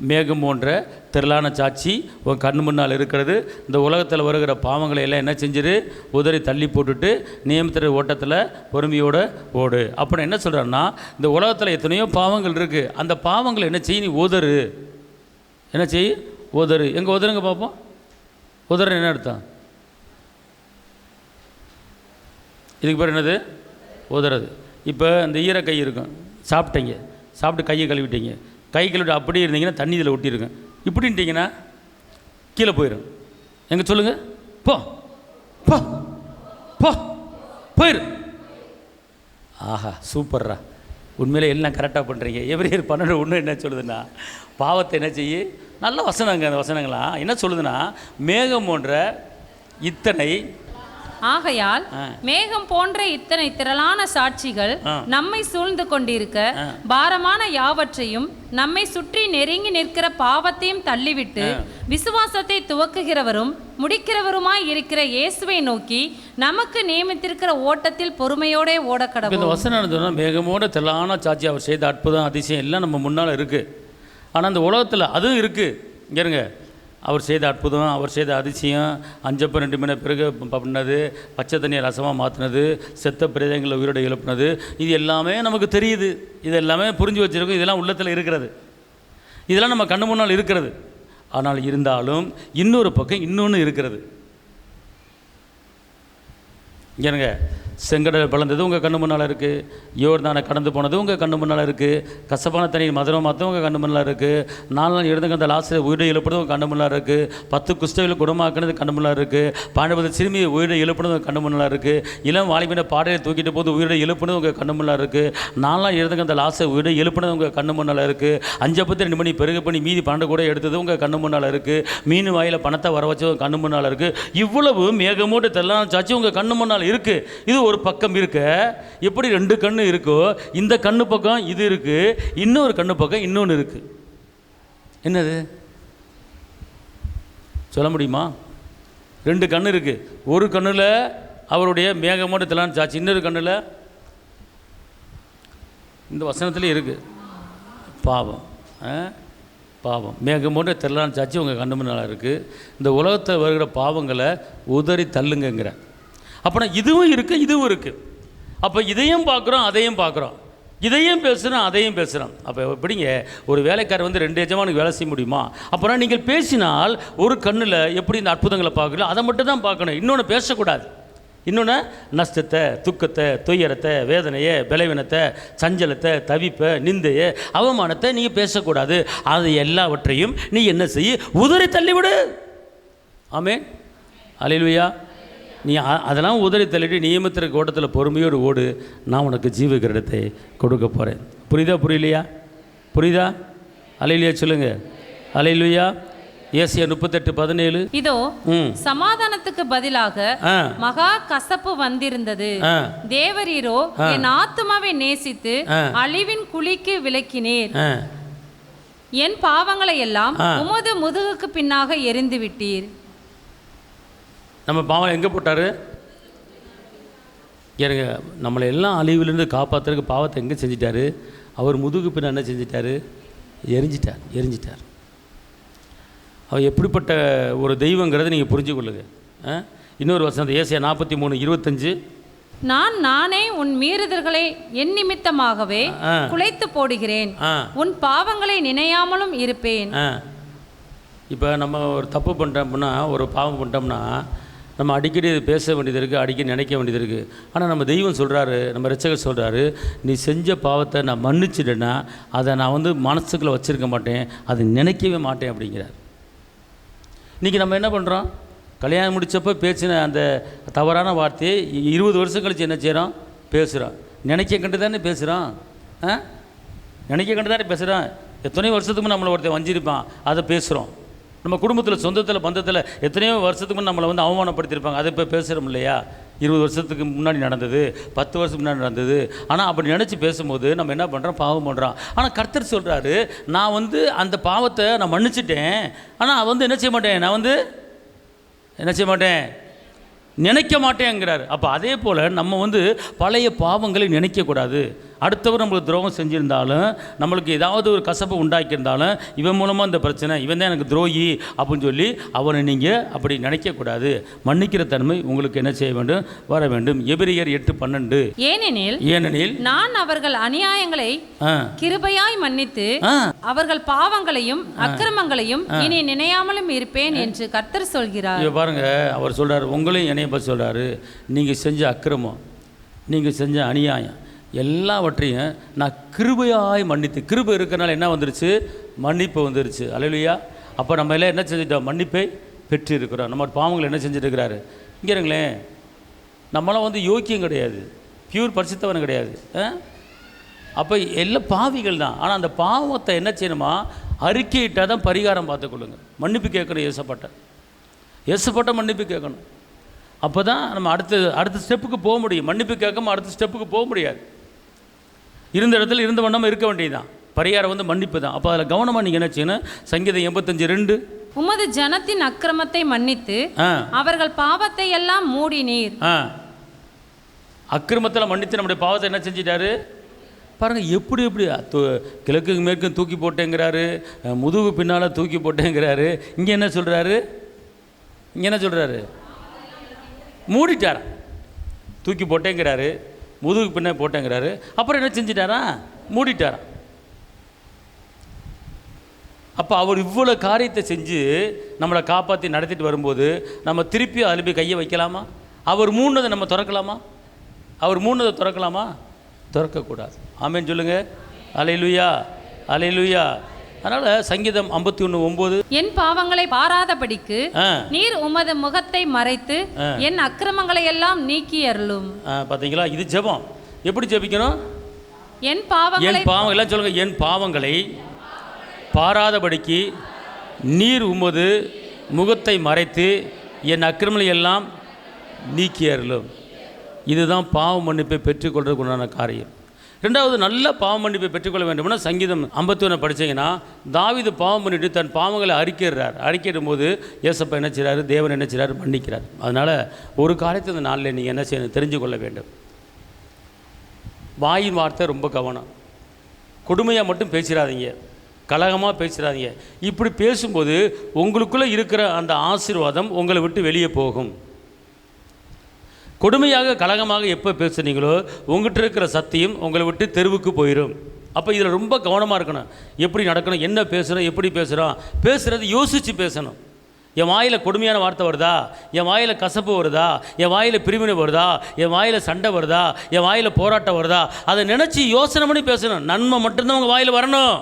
Speaker 2: மேகம் போன்ற திரளான சாட்சி உன் கண் முன்னால் இருக்கிறது. இந்த உலகத்தில் வருகிற பாவங்களை எல்லாம் என்ன செஞ்சிரு? உதறி தள்ளி போட்டுட்டு நியமித்த ஓட்டத்தில் பொறுமையோடு ஓடு. அப்புறம் என்ன சொல்கிறாருன்னா, இந்த உலகத்தில் எத்தனையோ பாவங்கள் இருக்குது. அந்த பாவங்களை என்ன செய்? நீ உதறு. என்ன செய்? உதறு. எங்கே உதருங்க பார்ப்போம். உதறு என்ன அர்த்தம்? இதுக்கு பேர் என்னது? உதறது. இப்போ இந்த ஈரக்கை இருக்கும், சாப்பிட்டீங்க, சாப்பிட்டு கையை கழுவிட்டீங்க, கை கழுவிட்டு அப்படியே இருந்தீங்கன்னா தண்ணி இதில் ஒட்டியிருங்க. இப்படின்ட்டிங்கன்னா கீழே போயிடும். எங்கே சொல்லுங்கள்? போ போ போ போயிரு. ஆஹா, சூப்பர்ரா, உண்மையிலே எல்லாம் கரெக்டாக பண்ணுறீங்க. எபிரேயர் 12:1 என்ன சொல்லுதுன்னா, பாவத்தை என்ன செய்ய? நல்ல வசனங்க. அந்த வசனங்களாம் என்ன சொல்லுதுன்னா, மேகம் போன்ற இத்தனை,
Speaker 3: ஆகையால் மேகம் போன்ற இத்தனை திரளான சாட்சிகள் நம்மை சூழ்ந்து கொண்டிருக்க, பாரமான யாவற்றையும் நம்மை சுற்றி நெருங்கி நிற்கிற பாவத்தையும் தள்ளிவிட்டு விசுவாசத்தை துவக்குகிறவரும் முடிக்கிறவருமாய் இருக்கிற இயேசுவை நோக்கி நமக்கு நியமித்திருக்கிற ஓட்டத்தில் பொறுமையோட ஓடக்கடவும்.
Speaker 2: இந்த வசனம் சொன்னா, மேகமோட திரளான சாட்சி அவர் செய்த அற்புதம் அதிசயம் எல்லாம் நம்ம முன்னால் இருக்குது. ஆனால் அந்த உலகத்தில் அதுவும் இருக்குது. இங்கே இருங்க, அவர் செய்த அற்புதம், அவர் செய்த அதிசயம், 5 2 மணி பிறகு பண்ணது, பச்சை தண்ணியை ரசமாக மாற்றினது, செத்த பிரேதங்களை உயிரோடு எழுப்பினது, இது எல்லாமே நமக்கு தெரியுது. இது எல்லாமே புரிஞ்சு வச்சுருக்கோம். இதெல்லாம் உள்ளத்தில் இருக்கிறது. இதெல்லாம் நம்ம கண்ணு முன்னால் இருக்கிறது. ஆனால் இருந்தாலும் இன்னொரு பக்கம் இன்னொன்று இருக்கிறது.
Speaker 1: ஏனுங்க, செங்கடல் பிளந்தது உங்கள் கண்ணு முன்னால் இருக்குது. யோர்தானை கடந்து போனது உங்கள் கண்ணு முன்னால் இருக்குது. கசப்பான தண்ணீர் மதுரம் மாற்றம் உங்கள் கண்ணு முன்னால் இருக்குது. 4 நாள் எழுதுங்க அந்த லாஸ்ட்டில் உயிரை எழுப்புறது உங்கள் கண்ணு முன்னால் இருக்குது. 10 குஷ்டங்களை குணமாக்குனது கண்ணு முன்னால் இருக்குது. 12 சிறுமியை உயிரை எழுப்புனது உங்கள் கண்ணு முன்னால் இருக்குது. இளம் வாலிபனை பாடையை தூக்கிட்டு போது உயிரை எழுப்புனது உங்கள் கண்ணு முன்னால் இருக்குது. 4 நாள் எழுதுங்க அந்த லாஸ்ட்டை உயிரை எழுப்புனது உங்கள் கண்ணு முன்னால் இருக்குது. 5:2 மணி பெருகு பண்ணி மீதி 12 கூட எடுத்தது உங்கள் கண்ணு முன்னால் இருக்குது. மீன் வாயில் பணத்தை வர வச்சு உங்கள் கண்ணு முன்னால் இருக்குது. இவ்வளவு மேகமூட்டு தெல்லாம் சாட்சி உங்கள் கண்ணு முன்னால் இருக்குது. இது ஒரு பக்கம் இருக்க, எப்படி 2 கண்ணு இருக்கோ இந்த கண்ணு பக்கம் இது இருக்கு, இன்னொரு கண்ணு பக்கம் இன்னொன்று இருக்கு. என்னது சொல்ல முடியுமா? 2 கண்ணு இருக்கு. ஒரு கண்ணுல அவருடைய மேகமூட்டத்தெல்லாம் சாட்சி, இன்னொரு கண்ணுல இந்த வசனத்திலே இருக்கு பாவம். பாவம் மேகமூட்ட தெரியலான்னு சாட்சி உங்கள் கண்ணு முன்னால் இருக்குது. இந்த உலகத்தில் வருகிற பாவங்களை உதறி தள்ளுங்கிற. அப்போனா இதுவும் இருக்குது இதுவும் இருக்குது. அப்போ இதையும் பார்க்குறோம் அதையும் பார்க்குறோம், இதையும் பேசுகிறோம் அதையும் பேசுகிறோம். அப்போ எப்படிங்க ஒரு வேலைக்காரர் வந்து 2 எஜமானுக்கு வேலை செய்ய முடியுமா? அப்போனா நீங்கள் பேசினால் ஒரு கண்ணில் எப்படி இந்த அற்புதங்களை பார்க்கலாம் அதை மட்டும் தான் பார்க்கணும், இன்னொன்று பேசக்கூடாது. இன்னொன்று நஷ்டத்தை, துக்கத்தை, துயரத்தை, வேதனையை, பலவீனத்தை, சஞ்சலத்தை, தவிப்பை, நிந்தையை, அவமானத்தை நீங்கள் பேசக்கூடாது. அது எல்லாவற்றையும் நீ என்ன செய்ய? உதறி தள்ளிவிடு. ஆமென், அல்லேலூயா. நீ அதெல்லாம் உதறி தள்ளிட்டு நியமத்திற்கு ஓட்டத்தில் பொறுமையோடு ஓடு, நான் உனக்கு ஜீவ கிரீடத்தை கொடுக்க போகிறேன். புரியுதா புரியலையா? புரியுதா? அல்லேலூயா சொல்லுங்கள். அல்லேலூயா. ஏசாயா 38:17.
Speaker 3: இதோ சமாதானத்துக்கு பதிலாக மகா கசப்பு வந்திருந்தது. தேவரீரோ என் ஆத்துமாவை நேசித்து அழிவின் குழிக்கு விலக்கினீர். என் பாவங்களை எல்லாம் உமது முதுகுக்கு பின்னாக எரிந்து விட்டீர்.
Speaker 1: நம்ம பாவம் எங்கே போட்டார்? எனக்கு நம்மளை எல்லாம் அழிவிலிருந்து காப்பாற்றுறதுக்கு பாவத்தை எங்கே செஞ்சிட்டாரு? அவர் முதுகு பின்ன என்ன செஞ்சிட்டாரு? எரிஞ்சிட்டார். அவர் எப்படிப்பட்ட ஒரு தெய்வங்கிறத நீங்கள் புரிஞ்சு கொள்ளுங்க. இன்னொரு வசனம் ஏசாயா 43:25.
Speaker 3: நானே உன் மீறுதல்களை என் நிமித்தமாகவே குலைத்து போடுகிறேன், உன் பாவங்களை நினையாமலும் இருப்பேன்.
Speaker 1: இப்போ நம்ம ஒரு தப்பு பண்ணிட்டோம்னா, ஒரு பாவம் பண்ணிட்டோம்னா நம்ம அடிக்கடி பேச வேண்டியது இருக்குது, அடிக்கடி நினைக்க வேண்டியது இருக்குது. ஆனால் நம்ம தெய்வம் சொல்கிறாரு, நம்ம இரட்சகர் சொல்கிறாரு, நீ செஞ்ச பாவத்தை நான் மன்னிச்சிட்டேன்னா அதை நான் வந்து மனசுக்குள்ளே வச்சுருக்க மாட்டேன், அதை நினைக்கவே மாட்டேன் அப்படிங்கிறார். இன்றைக்கி நம்ம என்ன பண்ணுறோம்? கல்யாணம் முடித்தப்போ பேசின அந்த தவறான வார்த்தையை 20 வருஷம் கழித்து என்ன செய்கிறோம்? பேசுகிறோம். நினைக்க கண்டு தானே பேசுகிறோம். நினைக்க கண்டு தானே பேசுகிறோம். எத்தனையோ வருஷத்துக்கு நம்மளை ஒருத்தர் வஞ்சிருப்பான், அதை பேசுகிறோம். நம்ம குடும்பத்தில், சொந்தத்தில், பந்தத்தில் எத்தனையோ வருஷத்துக்கு நம்மளை வந்து அவமானப்படுத்தியிருப்பாங்க, அதை இப்போ பேசுகிறோம் இல்லையா? 20 வருஷத்துக்கு முன்னாடி நடந்தது, 10 வருஷத்துக்கு முன்னாடி நடந்தது. ஆனால் அப்படி நினச்சி பேசும்போது நம்ம என்ன பண்ணுறோம்? பாவம் பண்ணுறோம். ஆனால் கர்த்தர் சொல்கிறாரு, நான் வந்து அந்த பாவத்தை நான் மன்னிச்சிட்டேன், ஆனால் வந்து என்ன செய்ய மாட்டேன், நான் வந்து என்ன செய்ய மாட்டேன், நினைக்க மாட்டேங்கிறார். அப்போ அதே போல் நம்ம வந்து பழைய பாவங்களை நினைக்கக்கூடாது. அடுத்தவர் நம்மளுக்கு துரோகம் செஞ்சுருந்தாலும், நம்மளுக்கு ஏதாவது ஒரு கசப்பு உண்டாக்கியிருந்தாலும், இவன் மூலமாக இந்த பிரச்சனை, இவன் தான் எனக்கு துரோகி அப்படின்னு சொல்லி அவனை நீங்கள் அப்படி நினைக்கக்கூடாது. மன்னிக்கிற தன்மை உங்களுக்கு என்ன செய்ய வேண்டும்? வர வேண்டும். எபிரியர் 8:12. ஏனெனில்
Speaker 3: நான் அவர்கள் அநியாயங்களை கிருபையாய் மன்னித்து அவர்கள் பாவங்களையும் அக்கிரமங்களையும் இனி நினையாமலும் இருப்பேன் என்று கர்த்தர் சொல்கிறார்.
Speaker 1: பாருங்க, அவர் சொல்கிறார், உங்களையும் என்னைய பற்றி சொல்கிறாரு, நீங்கள் செஞ்ச அக்கிரமம், நீங்கள் செஞ்ச அநியாயம் எல்லாவற்றையும் நான் கிருபையாய் மன்னித்து. கிருபை இருக்கிறனால என்ன வந்துருச்சு? மன்னிப்பு வந்துருச்சு. அல்லேலூயா. அப்போ நம்ம எல்லாம் என்ன செஞ்சுட்டோம்? மன்னிப்பை பெற்று இருக்கிறோம். நம்ம பாவங்களை என்ன செஞ்சுருக்கிறாரு? இங்கே இருங்களேன், நம்மளாம் வந்து யோக்கியம் கிடையாது, பியூர் பரிசுத்தவன் கிடையாது. அப்போ எல்லாம் பாவிகள் தான். ஆனால் அந்த பாவத்தை என்ன செய்யணுமா? அறிக்கையிட்டால் தான் பரிகாரம் பார்த்துக்கொள்ளுங்க. மன்னிப்பு கேட்கணும். ஏசப்பட்ட மன்னிப்பு கேட்கணும். அப்போ தான் நம்ம அடுத்த ஸ்டெப்புக்கு போக முடியும். மன்னிப்பு கேட்காம அடுத்த ஸ்டெப்புக்கு போக முடியாது. இருந்த இடத்துல இருந்த வண்ணமாக இருக்க வேண்டியதுதான். பரிகாரம் வந்து மன்னிப்பு தான். அப்போ அதில் கவனமாக நீங்கள் என்ன செய்யணும்? சங்கீதம் 85:2.
Speaker 3: உமது ஜனத்தின் அக்கிரமத்தை மன்னித்து அவர்கள் பாவத்தை எல்லாம் மூடினீர்.
Speaker 1: அக்கிரமத்தில் மன்னித்து நம்முடைய பாவத்தை என்ன செஞ்சிட்டாரு பாருங்கள். எப்படி கிழக்கு மேற்கு தூக்கி போட்டேங்கிறாரு, முதுகு பின்னால் தூக்கி போட்டேங்கிறாரு. இங்கே என்ன சொல்கிறாரு? மூடிட்டாரா? தூக்கி போட்டேங்கிறாரு, முதுகு பின்ன போட்டேங்கிறாரு. அப்புறம் என்ன செஞ்சிட்டாரா? மூடிட்டாரா. அப்போ அவர் இவ்வளோ காரியத்தை செஞ்சு நம்மளை காப்பாற்றி நடத்திட்டு வரும்போது நம்ம திருப்பி அதில் போய் கையை வைக்கலாமா?
Speaker 2: அவர் மூணுனதை நம்ம திறக்கலாமா? அவர் மூணுனதை திறக்கலாமா? திறக்கக்கூடாது. ஆமென் சொல்லுங்கள். அல்லேலூயா, அல்லேலூயா. அதனால் சங்கீதம் 51:9,
Speaker 3: என் பாவங்களை பாராதபடிக்கு நீர் உமது முகத்தை மறைத்து என் அக்கிரமங்களை எல்லாம் நீக்கி அருளும்.
Speaker 2: பார்த்தீங்களா? இது ஜெபம். எப்படி ஜெபிக்கணும்?
Speaker 3: என் பாவங்களை
Speaker 2: எல்லாம் சொல்லுங்கள். என் பாவங்களை பாராதபடிக்கு நீர் உமது முகத்தை மறைத்து என் அக்கிரமங்களை எல்லாம் நீக்கி அருளும். இதுதான் பாவ மன்னிப்பை பெற்றுக்கொள்றதுக்கு உண்டான காரியம். ரெண்டாவது, நல்ல பாவ மன்னிப்பை பெற்றுக்கொள்ள வேண்டும்னா சங்கீதம் 51 படித்தீங்கன்னா தாவீது பாவம் பண்ணிட்டு தன் பாவங்களை அறிக்கையிடும் போது ஏசப்பா என்ன செய்கிறாரு? தேவன் என்ன செய்கிறாரு? மன்னிக்கிறார். அதனால் ஒரு காரியத்தை இந்த நாளில் நீங்கள் என்ன செய்யணும்? தெரிஞ்சு கொள்ள வேண்டும். வாயின் வார்த்தை ரொம்ப கவனம். கொடுமையாக மட்டும் பேசிடாதீங்க, கலகமாக பேசிடாதீங்க. இப்படி பேசும்போது உங்களுக்குள்ளே இருக்கிற அந்த ஆசீர்வாதம் உங்களை விட்டு வெளியே போகும். கொடுமையாக கலகமாக எப்போ பேசுனீங்களோ உங்கள்கிட்ட இருக்கிற சத்தியம் உங்களை விட்டு தெருவுக்கு போயிடும். அப்போ இதில் ரொம்ப கவனமாக இருக்கணும். எப்படி நடக்கணும், என்ன பேசுகிறோம், எப்படி பேசுகிறோம். பேசுகிறது யோசித்து பேசணும். என் வாயில் கொடுமையான வார்த்தை வருதா, என் வாயில் கசப்பு வருதா, என் வாயில் பிரிவினை வருதா, என் வாயில் சண்டை வருதா, என் வாயில் போராட்டம் வருதா, அதை நினச்சி யோசனை பண்ணி பேசணும். நன்மை மட்டும்தான் உங்கள் வாயில் வரணும்.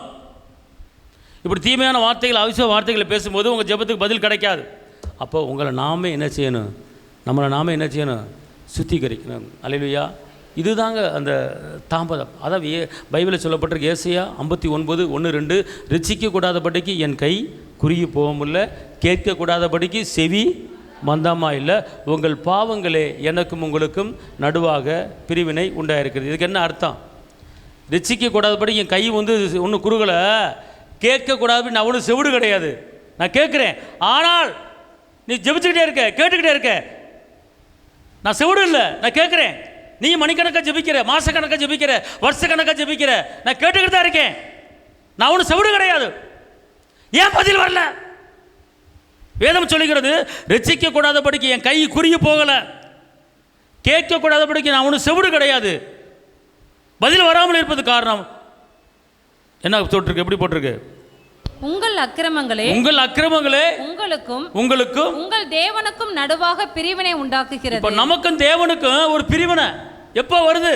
Speaker 2: இப்படி தீமையான வார்த்தைகள், அவசிய வார்த்தைகளை பேசும்போது உங்கள் ஜெபத்துக்கு பதில் கிடைக்காது. அப்போ உங்களை நாமே என்ன செய்யணும்? நம்மளை நாமே என்ன செய்யணும்? சுத்திகரிக்கணும். அல்லேலூயா. இதுதாங்க அந்த தாமதம். அதான் பைபிளில் சொல்லப்பட்டிருக்கு. ஏசாயா 59:1-2, ரட்சிக்கக்கூடாதபடிக்கு என் கை குறுகி போகமுல்ல, கேட்கக்கூடாதபடிக்கு செவி மந்தமா இல்லை, உங்கள் பாவங்களே எனக்கும் உங்களுக்கும் நடுவாக பிரிவினை உண்டாயிருக்கிறது. இதுக்கு என்ன அர்த்தம்? ரட்சிக்கக்கூடாதபடி என் கை ஒன்றும் குறுகலை, கேட்கக்கூடாது. நான் ஒன்றும் செவிடு கிடையாது, நான் கேட்குறேன். ஆனால் நீ ஜெபிச்சுக்கிட்டே இருக்க, கேட்டுக்கிட்டே இருக்க. நான் செவிடு இல்லை, நான் கேட்குறேன். நீ மணிக்கணக்காக ஜெபிக்கிற, மாதக்கணக்காக ஜெபிக்கிற, வருஷக்கணக்காக ஜெபிக்கிற, நான் கேட்டுக்கிட்டு தான் இருக்கேன். நான் ஒன்றும் செவிடு கிடையாது. ஏன் பதில் வரல? வேதம் சொல்லுகிறது, ரட்சிக்கக்கூடாதபடிக்கு என் கை குறுகி போகலை, கேட்கக்கூடாதபடிக்கு நான் ஒன்றும் செவிடு கிடையாது. பதில் வராமல் இருப்பது காரணம் என்ன போட்டிருக்கு? எப்படி போட்டிருக்கு?
Speaker 3: உங்கள் அக்கிரமங்களே உங்களுக்கும் உங்கள் தேவனுக்கும் நடுவாக பிரிவினை உண்டாக்குகிறது.
Speaker 2: இப்ப நமக்கும் தேவனுக்கும் ஒரு பிரிவினை எப்போ வருது?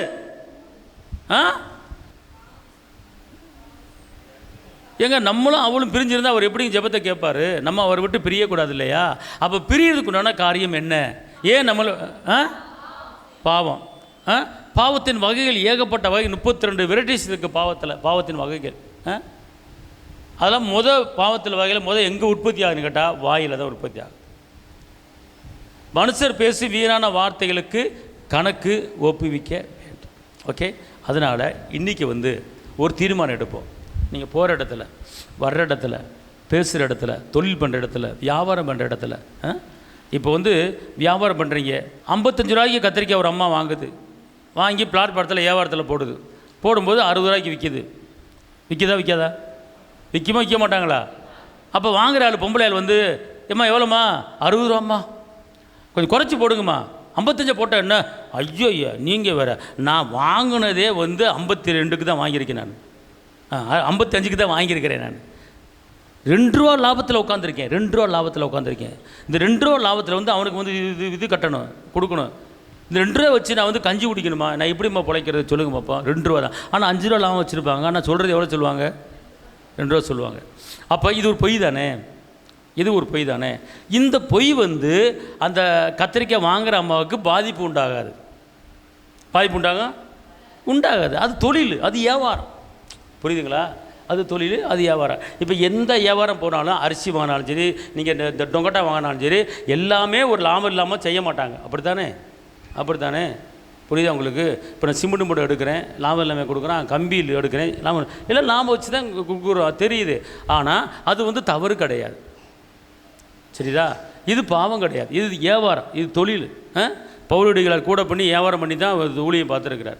Speaker 2: ஏங்க நம்மளும் அவளும் பிரிஞ்சிருந்தா அவர் எப்படி ஜெபத்தை கேட்பாரு? நம்ம அவரை விட்டு பிரியக்கூடாது இல்லையா? அப்போ பிரியறதுக்குண்டான காரியம் என்ன? ஏன் நம்மள பாவம். பாவத்தின் வகைகள் ஏகப்பட்ட வகை, 32 வெரைட்டிஸ் இருக்குது பாவத்தின் வகைகள். அதெல்லாம் பாவத்தில் வகையில் எங்கே உற்பத்தி ஆகுதுன்னு கேட்டால் வாயில் தான் உற்பத்தி ஆகுது. மனுஷர் பேசி வீணான வார்த்தைகளுக்கு கணக்கு ஒப்புவிக்க வேண்டும். ஓகே, அதனால் இன்றைக்கி ஒரு தீர்மானம் எடுப்போம். நீங்கள் போகிற இடத்துல, வர்ற இடத்துல, பேசுகிற இடத்துல, தொழில் பண்ணுற இடத்துல, வியாபாரம் பண்ணுற இடத்துல, இப்போ வியாபாரம் பண்ணுறீங்க, 55 ரூபாய்க்கு கத்திரிக்காய் ஒரு அம்மா வாங்கி பிளாட்பாரத்தில் வியாபாரத்தில் போடும்போது 60 ரூபாய்க்கு விற்கிதா? விற்க மாட்டாங்களா? அப்போ வாங்குற ஆள் பொம்பளை ஆள் ஏம்மா எவ்வளோம்மா? 60 ரூபாம்மா, கொஞ்சம் குறைச்சி போடுங்கம்மா. 55 போட்டால் என்ன? ஐயோ நீங்கள் வேறு, நான் வாங்கினதே 52க்கு தான் வாங்கியிருக்கேன். நான் 55க்கு தான் வாங்கியிருக்கிறேன். நான் 2 ரூபா லாபத்தில் உட்காந்துருக்கேன். இந்த 2 ரூபா லாபத்தில் அவனுக்கு இது கட்டணும், கொடுக்கணும். இந்த 2 ரூபா வச்சு நான் கஞ்சி குடிக்கணுமா? நான் எப்படிம்மா பிழைக்கிறது சொல்லுங்க பாப்பா. 2 ரூபா தான். ஆனால் 5 ரூபா லாபம் வச்சுருப்பாங்க. ஆனால் சொல்கிறது எவ்வளோ சொல்லுவாங்க? 2 ரூபா சொல்லுவாங்க. அப்போ இது ஒரு பொய் தானே? இந்த பொய் அந்த கத்திரிக்காய் வாங்குகிற அம்மாவுக்கு பாதிப்பு உண்டாகாது. உண்டாகாது. அது தொழில், அது வியாபாரம். புரியுதுங்களா? அது தொழில், அது வியாபாரம். இப்போ எந்த வியாபாரம் போனாலும், அரிசி வாங்கினாலும் சரி, நீங்கள் இந்த டொங்கட்டா வாங்கினாலும் சரி, எல்லாமே ஒரு லாபம் இல்லாமல் செய்ய மாட்டாங்க. அப்படித்தானே? புரியுதா உங்களுக்கு? இப்போ நான் சிமெண்ட் மூட்டை எடுக்கிறேன், லாபம் இல்லாமல் கொடுக்குறேன். கம்பியில் எடுக்கிறேன், லாபம் எல்லாம் லாபம் வச்சு தான் கொடுக்குறோம், தெரியுது. ஆனால் அது தவறு கிடையாது. சரிதா? இது பாவம் கிடையாது, இது வியாபாரம், இது தொழில். பவுலடிகளார் கூட பண்ணி வியாபாரம் பண்ணி தான் ஊழியம் பார்த்துருக்கிறார்.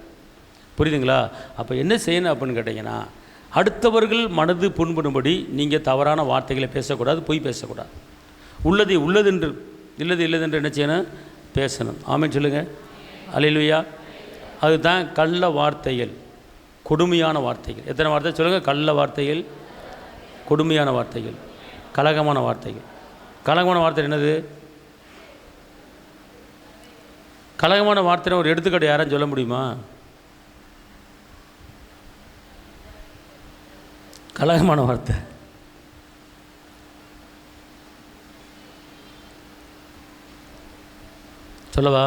Speaker 2: புரியுதுங்களா? அப்போ என்ன செய்யணும் அப்படின்னு கேட்டிங்கன்னா, அடுத்தவர்கள் மனது புண்படும்படி நீங்கள் தவறான வார்த்தைகளை பேசக்கூடாது, பொய் பேசக்கூடாது. உள்ளதென்று இல்லதென்று என்ன செய்யணும்? பேசணும். ஆமென் சொல்லுங்கள். அல்லேலூயா. அதுதான் கள்ள வார்த்தைகள், கொடுமையான வார்த்தைகள். எத்தனை வார்த்தை சொல்லுங்கள்? கள்ள வார்த்தைகள், கொடுமையான வார்த்தைகள், கலகமான வார்த்தைகள். கலகமான வார்த்தை என்னது? கலகமான வார்த்தை ஒரு எடுத்துக்காட்டு யாரும் சொல்ல முடியுமா? கலகமான வார்த்தை சொல்லவா?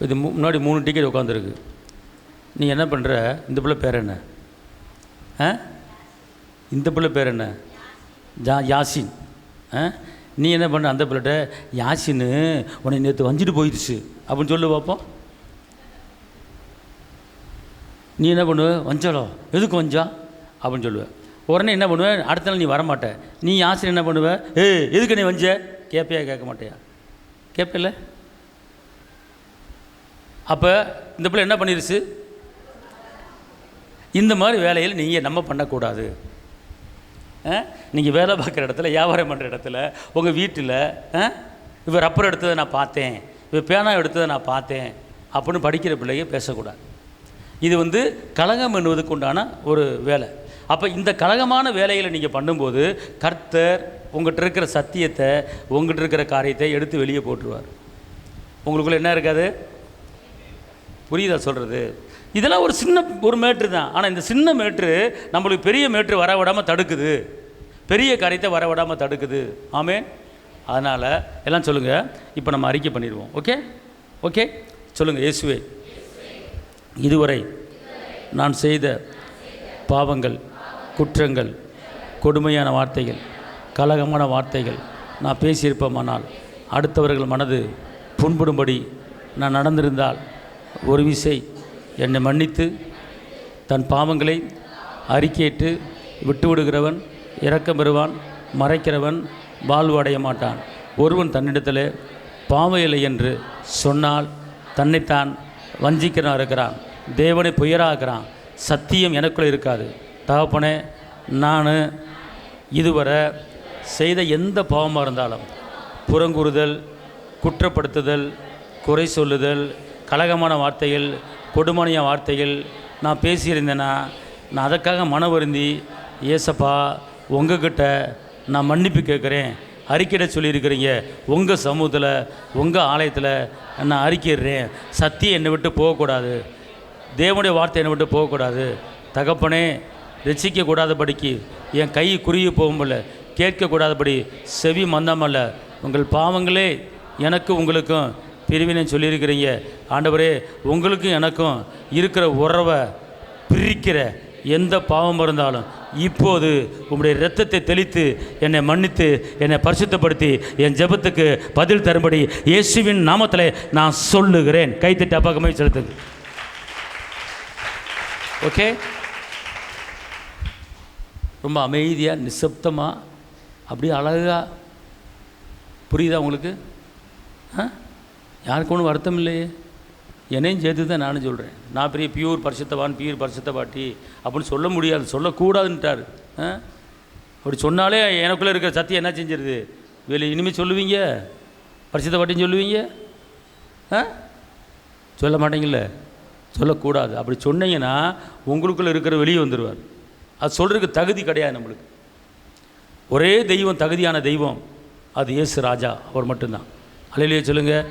Speaker 2: இது முன்னாடி 3 டிக்கெட் உட்காந்துருக்கு. நீ என்ன பண்ணுற? இந்த பிள்ளை பேர் என்ன? இந்த பிள்ளை பேர் என்ன? யாசின். நீ என்ன பண்ண? அந்த பிள்ளைகிட்ட யாசின்னு உன்னை நேற்று வஞ்சிட்டு போயிடுச்சு அப்படின்னு சொல்லு பார்ப்போம். நீ என்ன பண்ணுவ? வஞ்சாலோ, எதுக்கு வஞ்சா அப்படின்னு சொல்லுவேன். உடனே என்ன பண்ணுவேன்? அடுத்த நாள் நீ வரமாட்ட. நீ யாசின் என்ன பண்ணுவ? எதுக்கு நீ வஞ்ச கேட்பையா? கேட்க மாட்டியா? கேட்பில்ல? அப்போ இந்த பிள்ளை என்ன பண்ணிருச்சு? இந்த மாதிரி வேலையில் நீங்கள் நம்ம பண்ணக்கூடாது. நீங்கள் வேலை பார்க்குற இடத்துல, வியாபாரம் பண்ணுற இடத்துல, உங்கள் வீட்டில் இவர் ரப்பர் எடுத்ததை நான் பார்த்தேன், இவர் பேனா எடுத்ததை நான் பார்த்தேன் அப்படின்னு படிக்கிற பிள்ளைங்க பேசக்கூடாது. இது கலகம் என்பதுக்கு உண்டான ஒரு வேலை. அப்போ இந்த கலகமான வேலைகளை நீங்கள் பண்ணும்போது கர்த்தர் உங்கள்கிட்ட இருக்கிற சத்தியத்தை, உங்கள்கிட்ட இருக்கிற காரியத்தை எடுத்து வெளியே போட்டுருவார். உங்களுக்குள்ளே என்ன இருக்காது? புரியுதா சொல்கிறது? இதெல்லாம் ஒரு சின்ன ஒரு மேட்ரு தான். ஆனால் இந்த சின்ன மேட்ரு நம்மளுக்கு பெரிய மேட்ரு வர விடாமல் தடுக்குது, பெரிய காரியத்தை வர விடாமல் தடுக்குது. ஆமேன். அதனால் எல்லாம் சொல்லுங்கள். இப்போ நம்ம அறிக்கை பண்ணிடுவோம். ஓகே ஓகே சொல்லுங்கள். இயேசுவே, இதுவரை நான் செய்த பாவங்கள், குற்றங்கள், கொடுமையான வார்த்தைகள், கலகமான வார்த்தைகள் நான் பேசியிருப்போமானால், அடுத்தவர்கள் மனது புண்படும்படி நான் நடந்திருந்தால், ஒரு விசை என்னை மன்னித்து தன் பாவங்களை அறிக்கையிட்டு விட்டுவிடுகிறவன் இரக்கம் பெறுவான், மறைக்கிறவன் வாழ்வடைய மாட்டான். ஒருவன் தன்னிடத்தில் பாவம் இல்லை என்று சொன்னால் தன்னைத்தான் வஞ்சிக்கிறவன் இருக்கிறான், தேவனை பொய்யராகிறான், சத்தியம் எனக்குள்ளே இருக்காது. தகப்பனே, நான் இதுவரை செய்த எந்த பாவமாக இருந்தாலும், புறங்கூறுதல், குற்றப்படுத்துதல், குறை சொல்லுதல், கலகமான வார்த்தைகள், கொடுமையான வார்த்தைகள் நான் பேசியிருந்தேன்னா, நான் அதற்காக மன வருந்தி ஏசப்பா உங்ககிட்ட நான் மன்னிப்பு கேட்குறேன், அறிக்கையிட சொல்லியிருக்கிறீங்க. உங்கள் சமூகத்தில், உங்கள் ஆலயத்தில் நான் அறிக்கையிடுறேன். சத்தியம் என்னை விட்டு போகக்கூடாது, தேவனுடைய வார்த்தை என்னை விட்டு போகக்கூடாது. தகப்பனே, ரசிக்கக்கூடாதபடிக்கு என் கை குறுகி போகும்போல, கேட்கக்கூடாதபடி செவி மந்தமல்ல, உங்கள் பாவங்களே எனக்கு உங்களுக்கும் பிரிவினை சொல்லியிருக்கிறீங்க. ஆண்டவரே, உங்களுக்கும் எனக்கும் இருக்கிற உறவை பிரிக்கிற எந்த பாவம் இருந்தாலும் இப்போது உங்களுடைய இரத்தத்தை தெளித்து என்னை மன்னித்து என்னை பரிசுத்தப்படுத்தி என் ஜெபத்துக்கு பதில் தரும்படி இயேசுவின் நாமத்தில் நான் சொல்லுகிறேன். கைத்தட்டி அப்பாக்கமே செலுத்துங்க. ஓகே. ரொம்ப அமைதியாக, நிசப்தமாக, அப்படியே அழகாக. புரியுதா உங்களுக்கு? யாருக்கு ஒன்றும் வருத்தம் இல்லையே. என்னையும் சேர்த்து தான் நானும் சொல்கிறேன். நான் பெரிய பியூர் பரிசுத்தவான், பியூர் பரிசுத்த பாட்டி அப்படின்னு சொல்ல முடியாது, சொல்லக்கூடாதுன்ட்டார். அப்படி சொன்னாலே எனக்குள்ளே இருக்கிற சத்தியம் என்ன செஞ்சிருது? வெளியே இனிமேல் சொல்லுவீங்க, பரிசுத்த பாட்டின்னு சொல்லுவீங்க, சொல்ல மாட்டீங்கல்ல? சொல்லக்கூடாது. அப்படி சொன்னீங்கன்னா உங்களுக்குள்ளே இருக்கிற வெளியே வந்துடுவார். அது சொல்கிறதுக்கு தகுதி கிடையாது நம்மளுக்கு. ஒரே தெய்வம், தகுதியான தெய்வம், அது இயேசு ராஜா, அவர் மட்டும்தான். அல்லேலூயா சொல்லுங்கள்.